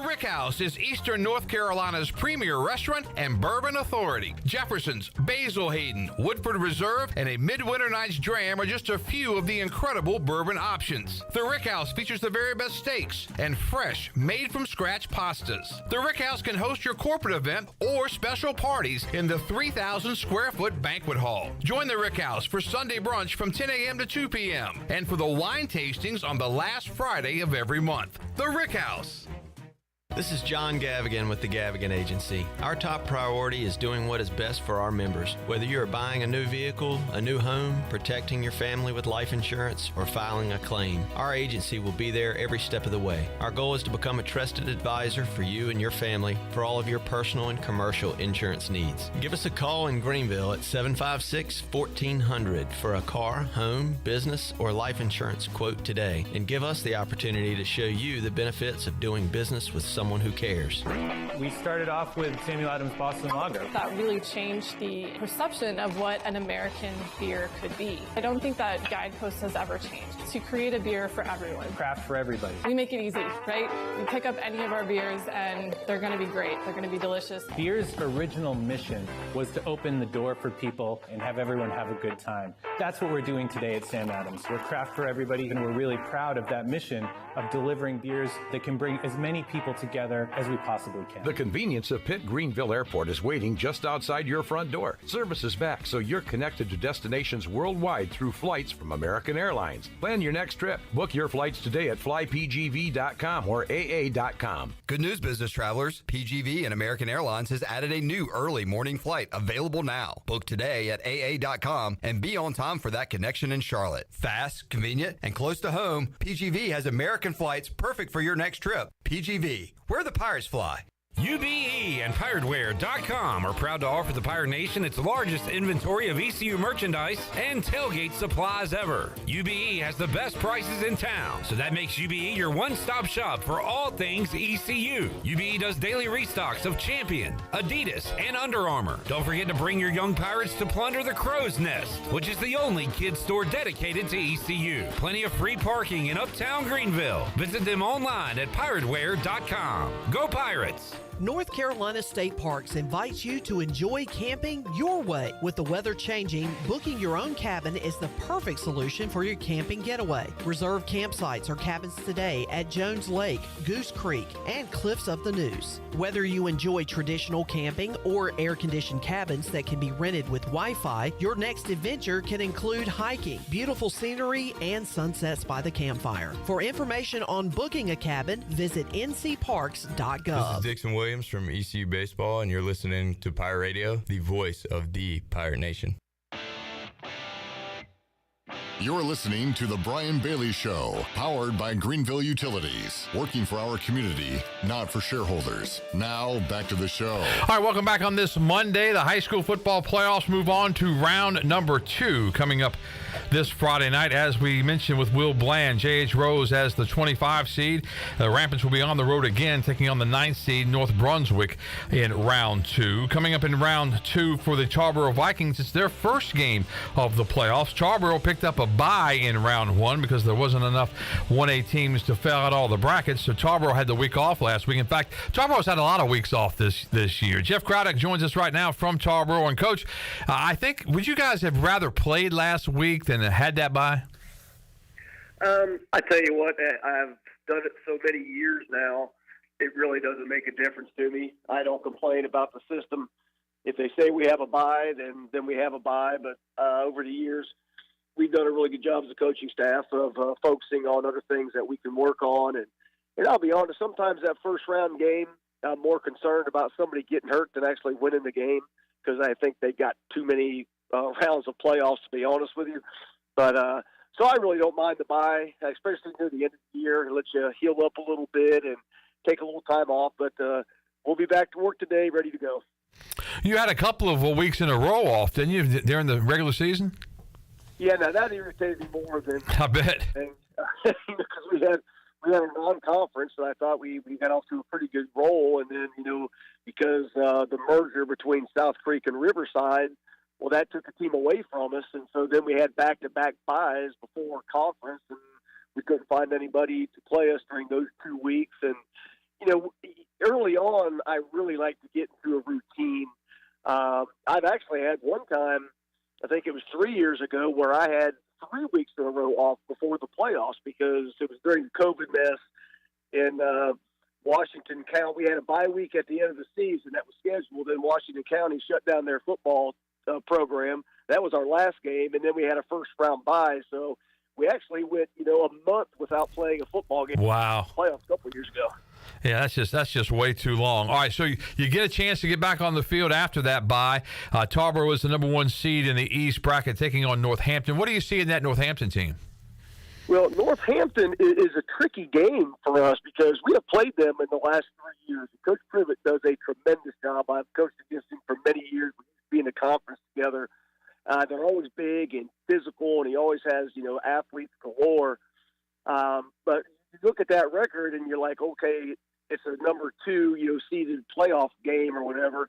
Rick House is Eastern North Carolina's premier restaurant and bourbon authority. Jefferson's, Basil Hayden, Woodford Reserve, and a Midwinter Night's Dram are just a few of the incredible bourbon options. The Rick House features the very best steaks and fresh, made-from-scratch pastas. The Rick House can host your corporate event or special parties in the 3,000-square-foot banquet hall. Join the Rick House for Sunday brunch from 10 a.m. to 2 p.m. and for the wine tastings on the last Friday of every month. The Rick House. This is John Gavigan with the Gavigan Agency. Our top priority is doing what is best for our members. Whether you are buying a new vehicle, a new home, protecting your family with life insurance, or filing a claim, our agency will be there every step of the way. Our goal is to become a trusted advisor for you and your family for all of your personal and commercial insurance needs. Give us a call in Greenville at 756-1400 for a car, home, business, or life insurance quote today, and give us the opportunity to show you the benefits of doing business with someone who cares. We started off with Samuel Adams Boston Lager. That really changed the perception of what an American beer could be. I don't think that guidepost has ever changed. To create a beer for everyone. Craft for everybody. We make it easy, right? We pick up any of our beers and they're going to be great. They're going to be delicious. Beer's original mission was to open the door for people and have everyone have a good time. That's what we're doing today at Sam Adams. We're craft for everybody, and we're really proud of that mission of delivering beers that can bring as many people together as we possibly can. The convenience of Pitt Greenville Airport is waiting just outside your front door. Service is back, so you're connected to destinations worldwide through flights from American Airlines. Plan your next trip. Book your flights today at flypgv.com or aa.com. Good news, business travelers. PGV and American Airlines has added a new early morning flight available now. Book today at aa.com and be on time for that connection in Charlotte. Fast, convenient, and close to home, PGV has American flights perfect for your next trip. PGV, where the Pirates fly. UBE and PirateWear.com are proud to offer the Pirate Nation its largest inventory of ECU merchandise and tailgate supplies ever. UBE has the best prices in town, so that makes UBE your one-stop shop for all things ECU. UBE does daily restocks of Champion, Adidas, and Under Armour. Don't forget to bring your young Pirates to plunder the Crow's Nest, which is the only kids store dedicated to ECU. Plenty of free parking in Uptown Greenville. Visit them online at PirateWear.com. Go Pirates! North Carolina State Parks invites you to enjoy camping your way. With the weather changing, booking your own cabin is the perfect solution for your camping getaway. Reserve campsites or cabins today at Jones Lake, Goose Creek, and Cliffs of the Neuse. Whether you enjoy traditional camping or air-conditioned cabins that can be rented with Wi-Fi, your next adventure can include hiking, beautiful scenery, and sunsets by the campfire. For information on booking a cabin, visit ncparks.gov. This is Dixon Williams from ECU Baseball, and you're listening to Pirate Radio, the voice of the Pirate Nation. You're listening to The Brian Bailey Show, powered by Greenville Utilities, working for our community, not for shareholders. Now, back to the show. All right, welcome back on this Monday. The high school football playoffs move on to round number 2 coming up this Friday night. As we mentioned with Will Bland, J.H. Rose as the 25 seed. The Rampants will be on the road again, taking on the 9th seed North Brunswick in round 2. Coming up in round 2 for the Tarboro Vikings, it's their first game of the playoffs. Tarboro picked up a bye in round 1 because there wasn't enough 1A teams to fill out all the brackets, so Tarboro had the week off last week. In fact, Tarboro's had a lot of weeks off this year. Jeff Craddock joins us right now from Tarboro. And Coach, I think, would you guys have rather played last week than had that bye? I tell you what, I've done it so many years now, it really doesn't make a difference to me. I don't complain about the system. If they say we have a bye, then we have a bye. But over the years, we've done a really good job as a coaching staff of focusing on other things that we can work on. And I'll be honest, sometimes that first round game, I'm more concerned about somebody getting hurt than actually winning the game, because I think they got too many rounds of playoffs, to be honest with you. But So I really don't mind the bye, especially near the end of the year. It lets you heal up a little bit and take a little time off. But we'll be back to work today, ready to go. You had a couple of weeks in a row off, didn't you, during the regular season? Yeah, now that irritated me more than I bet. Because we had a non-conference, and I thought we got off to a pretty good roll. And then, because the merger between South Creek and Riverside, well, that took the team away from us. And so then we had back-to-back byes before conference, and we couldn't find anybody to play us during those 2 weeks. And, early on, I really like to get into a routine. I've actually had one time, I think it was 3 years ago, where I had 3 weeks in a row off before the playoffs because it was during the COVID mess in Washington County. We had a bye week at the end of the season that was scheduled, and Washington County shut down their football program. That was our last game, and then we had a first-round bye. So we actually went, a month without playing a football game. Wow. Playoffs a couple of years ago. Yeah, that's just way too long. All right, so you get a chance to get back on the field after that bye. Tarboro was the number 1 seed in the East bracket, taking on Northampton. What do you see in that Northampton team? Well, Northampton is a tricky game for us because we have played them in the last 3 years. Coach Privet does a tremendous job. I've coached against him for many years. We used to be in the conference together. They're always big and physical, and he always has, athletes galore. But you look at that record, and you're like, okay, it's a number 2, seeded playoff game or whatever.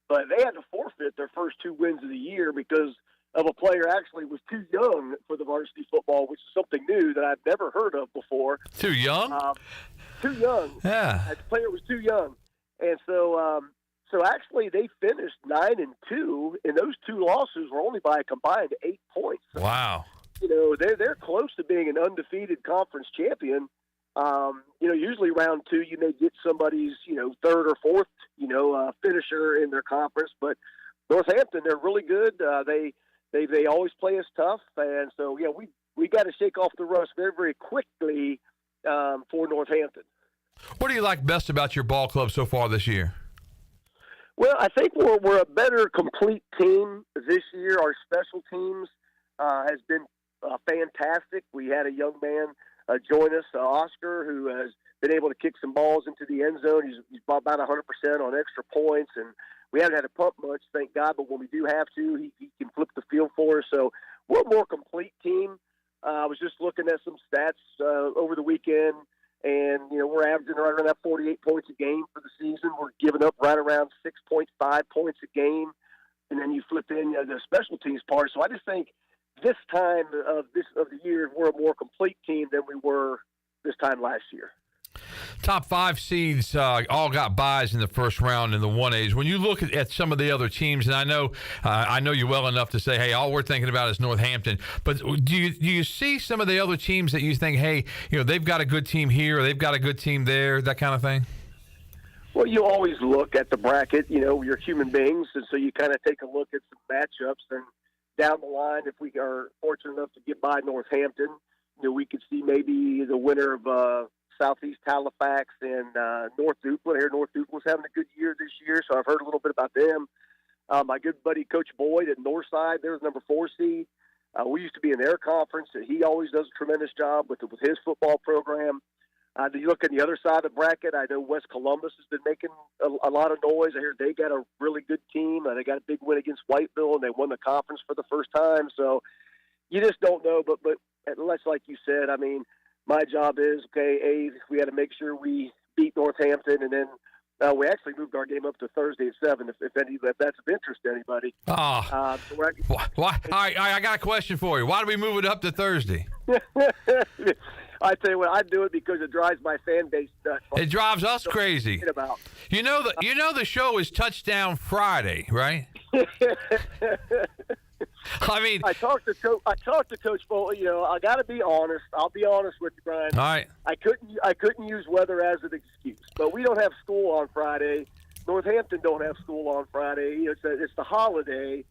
But they had to forfeit their first 2 wins of the year because of a player actually was too young for the varsity football, which is something new that I've never heard of before. Too young? Too young. Yeah. The player was too young. And so actually they finished 9-2, and those 2 losses were only by a combined 8 points. So, wow. They're close to being an undefeated conference champion. Usually round 2, you may get somebody's, 3rd or 4th, finisher in their conference. But Northampton, they're really good. They always play us tough. And so, we got to shake off the rust very, very quickly for Northampton. What do you like best about your ball club so far this year? Well, I think we're a better complete team this year. Our special teams has been fantastic. We had a young man join us, Oscar, who has been able to kick some balls into the end zone. He's about 100% on extra points, and we haven't had to pump much, thank God, but when we do have to, he can flip the field for us. So we're a more complete team. I was just looking at some stats over the weekend, and, we're averaging right around that 48 points a game for the season. We're giving up right around 6.5 points a game, and then you flip in the special teams part. So I just think this time of the year, we're a more complete team than we were this time last year. Top 5 seeds all got byes in the first round in the 1As. When you look at some of the other teams, and I know you well enough to say, hey, all we're thinking about is Northampton. But do you see some of the other teams that you think, hey, they've got a good team here, or they've got a good team there, that kind of thing? Well, you always look at the bracket. You're human beings, and so you kind of take a look at some matchups. And down the line, if we are fortunate enough to get by Northampton, we could see maybe the winner of Southeast Halifax and North Duplin. Here, North Duplin's having a good year this year, so I've heard a little bit about them. My good buddy Coach Boyd at Northside, there's number 4 seed. We used to be in their conference, and he always does a tremendous job with his football program. You look at the other side of the bracket, I know West Columbus has been making a lot of noise. I hear they got a really good team. They got a big win against Whiteville, and they won the conference for the first time. So you just don't know. But unless, like you said, I mean, my job is, okay, we got to make sure we beat Northampton, and then we actually moved our game up to Thursday at 7, if that's of interest to anybody. Why? I got a question for you. Why do we move it up to Thursday? I tell you what, I do it because it drives my fan base nuts. It drives us crazy. You know the show is Touchdown Friday, right? I mean, I talked to Coach Foley. I got to be honest. I'll be honest with you, Brian. All right. I couldn't use weather as an excuse, but we don't have school on Friday. Northampton don't have school on Friday. It's the holiday,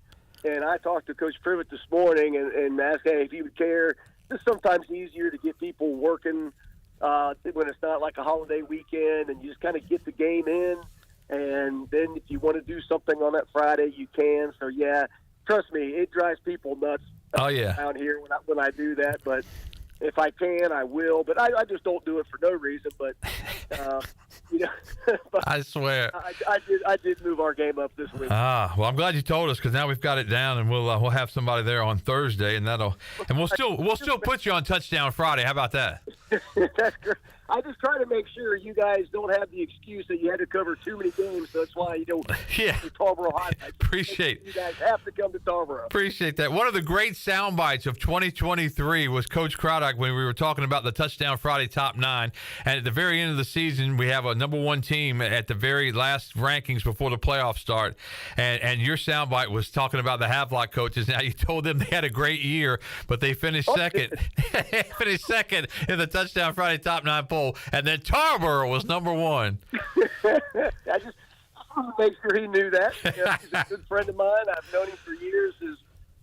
and I talked to Coach Privet this morning and asked, hey, if he would care. It's sometimes easier to get people working when it's not like a holiday weekend, and you just kind of get the game in, and then if you want to do something on that Friday, you can. So, yeah, trust me, it drives people nuts around here when I do that. But if I can, I will. But I just don't do it for no reason. But but I swear, I did move our game up this week. Well, I'm glad you told us, because now we've got it down, and we'll have somebody there on Thursday, and we'll still put you on Touchdown Friday. How about that? That's great. I just try to make sure you guys don't have the excuse that you had to cover too many games, so that's why you don't. Yeah. The Tarboro highlights. Appreciate. You guys have to come to Tarboro. Appreciate that. One of the great sound bites of 2023 was Coach Craddock when we were talking about the Touchdown Friday top 9, and at the very end of the season, we have a number 1 team at the very last rankings before the playoffs start, and your sound bite was talking about the Havelock coaches. Now, you told them they had a great year, but they finished second. Finished second in the Touchdown Friday top 9 poll, and then Tarboro was number 1. I just want to make sure he knew that. He's a good friend of mine. I've known him for years.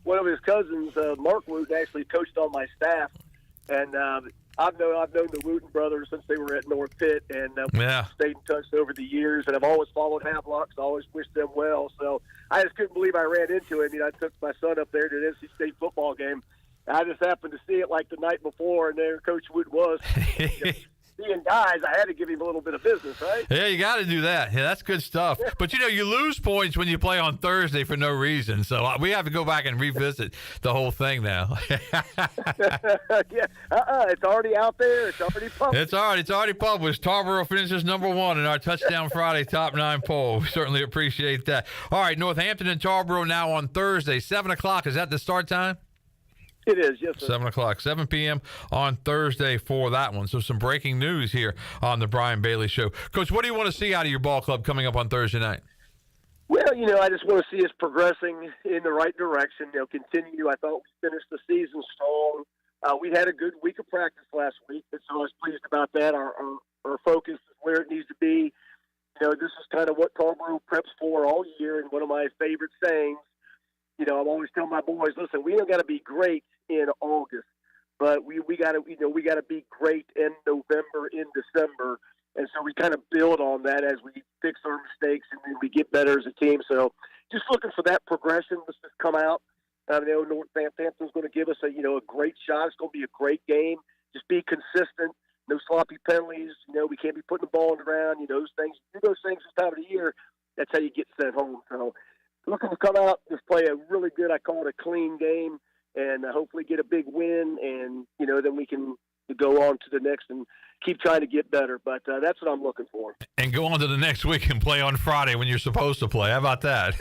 One of his cousins, Mark Woot, actually coached on my staff, and I've known the Wooten brothers since they were at North Pitt, and stayed in touch over the years. And I've always followed Havelock, so I always wished them well. So I just couldn't believe I ran into him. I took my son up there to an NC State football game. I just happened to see it like the night before, and there Coach Woot was. Being guys, I had to give him a little bit of business, right? Yeah, you got to do that. Yeah, that's good stuff. But, you lose points when you play on Thursday for no reason. So we have to go back and revisit the whole thing now. It's already out there. It's already published. It's already published. Tarboro finishes number 1 in our Touchdown Friday top 9 poll. We certainly appreciate that. All right, Northampton and Tarboro now on Thursday, 7 o'clock. Is that the start time? It is, yes, sir. 7 o'clock, 7 p.m. on Thursday for that one. So some breaking news here on the Brian Bailey Show. Coach, what do you want to see out of your ball club coming up on Thursday night? Well, I just want to see us progressing in the right direction. Continue. I thought we finished the season strong. We had a good week of practice last week, so I was pleased about that. Our focus is where it needs to be. This is kind of what Tarboro preps for all year, and one of my favorite sayings. I'm always telling my boys, listen, we don't got to be great in August, but we got to be great in November, in December, and so we kind of build on that as we fix our mistakes and then we get better as a team. So just looking for that progression. Let's just come out. Northampton's going to give us a great shot. It's going to be a great game. Just be consistent. No sloppy penalties. We can't be putting the ball on the ground. Those things. Do those things this time of the year. That's how you get sent home. So looking to come out, just play a really good, I call it a clean game, and hopefully get a big win, and, then we can go on to the next and keep trying to get better. But that's what I'm looking for. And go on to the next week and play on Friday when you're supposed to play. How about that?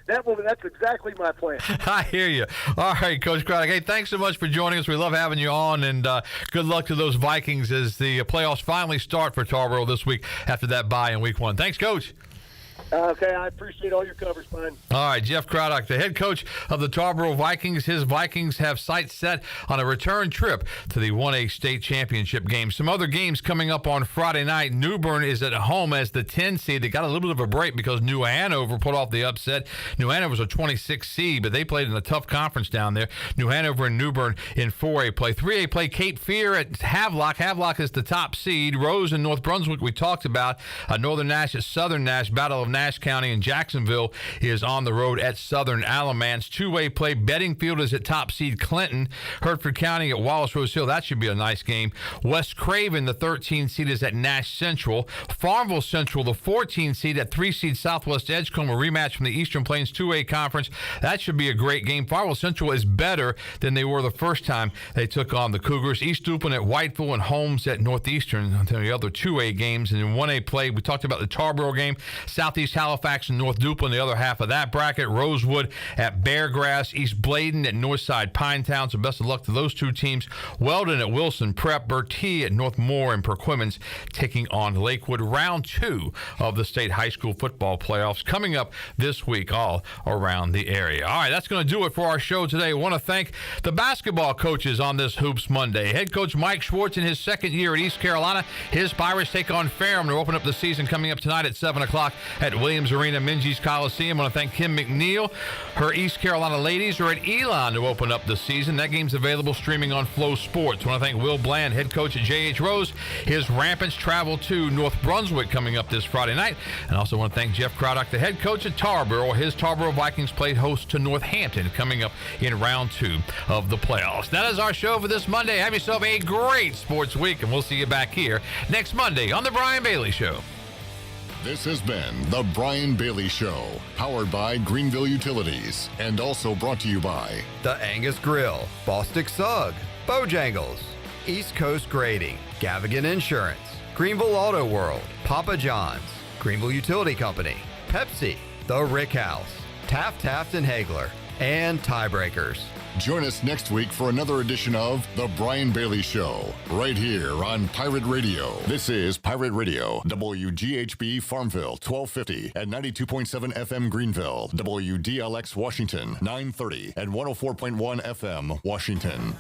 That's exactly my plan. I hear you. All right, Coach Craddock. Hey, thanks so much for joining us. We love having you on, and good luck to those Vikings as the playoffs finally start for Tarboro this week after that bye in week 1. Thanks, Coach. Okay, I appreciate all your coverage, man. All right, Jeff Craddock, the head coach of the Tarboro Vikings. His Vikings have sights set on a return trip to the 1A state championship game. Some other games coming up on Friday night. New Bern is at home as the 10 seed. They got a little bit of a break because New Hanover put off the upset. New Hanover was a 26 seed, but they played in a tough conference down there. New Hanover and New Bern in 4A play. 3A play, Cape Fear at Havelock. Havelock is the top seed. Rose and North Brunswick we talked about. Northern Nash at Southern Nash. Battle of Nash County, and Jacksonville is on the road at Southern Alamance. 2A play, Bedingfield is at top seed Clinton. Hertford County at Wallace Rose Hill. That should be a nice game. West Craven, the 13 seed, is at Nash Central. Farmville Central, the 14 seed, at 3 seed Southwest Edgecombe, a rematch from the Eastern Plains 2A Conference. That should be a great game. Farmville Central is better than they were the first time they took on the Cougars. East Duplin at Whiteville and Holmes at Northeastern, the other 2A games. And in 1A play, we talked about the Tarboro game. Southeast Halifax and North Duplin, the other half of that bracket. Rosewood at Beargrass, East Bladen at Northside Pinetown. So best of luck to those two teams. Weldon at Wilson Prep. Bertie at Northmore and Perquimans taking on Lakewood. Round 2 of the state high school football playoffs coming up this week all around the area. All right, that's going to do it for our show today. I want to thank the basketball coaches on this Hoops Monday. Head coach Mike Schwartz in his second year at East Carolina. His Pirates take on Ferrum to open up the season coming up tonight at 7 o'clock at at Williams Arena, Minges Coliseum. I want to thank Kim McNeill. Her East Carolina ladies are at Elon to open up the season. That game's available streaming on Flow Sports. I want to thank Will Bland, head coach at J.H. Rose. His Rampants travel to North Brunswick coming up this Friday night. And I also want to thank Jeff Craddock, the head coach at Tarboro. His Tarboro Vikings play host to Northampton coming up in round 2 of the playoffs. That is our show for this Monday. Have yourself a great sports week, and we'll see you back here next Monday on The Brian Bailey Show. This has been The Brian Bailey Show, powered by Greenville Utilities, and also brought to you by The Angus Grill, Bostic Sugg, Bojangles, East Coast Grading, Gavigan Insurance, Greenville Auto World, Papa John's, Greenville Utility Company, Pepsi, The Rick House, Taft and Hagler, and Tiebreakers. Join us next week for another edition of The Brian Bailey Show, right here on Pirate Radio. This is Pirate Radio, WGHB Farmville, 1250 and 92.7 FM Greenville, WDLX Washington, 930 and 104.1 FM Washington.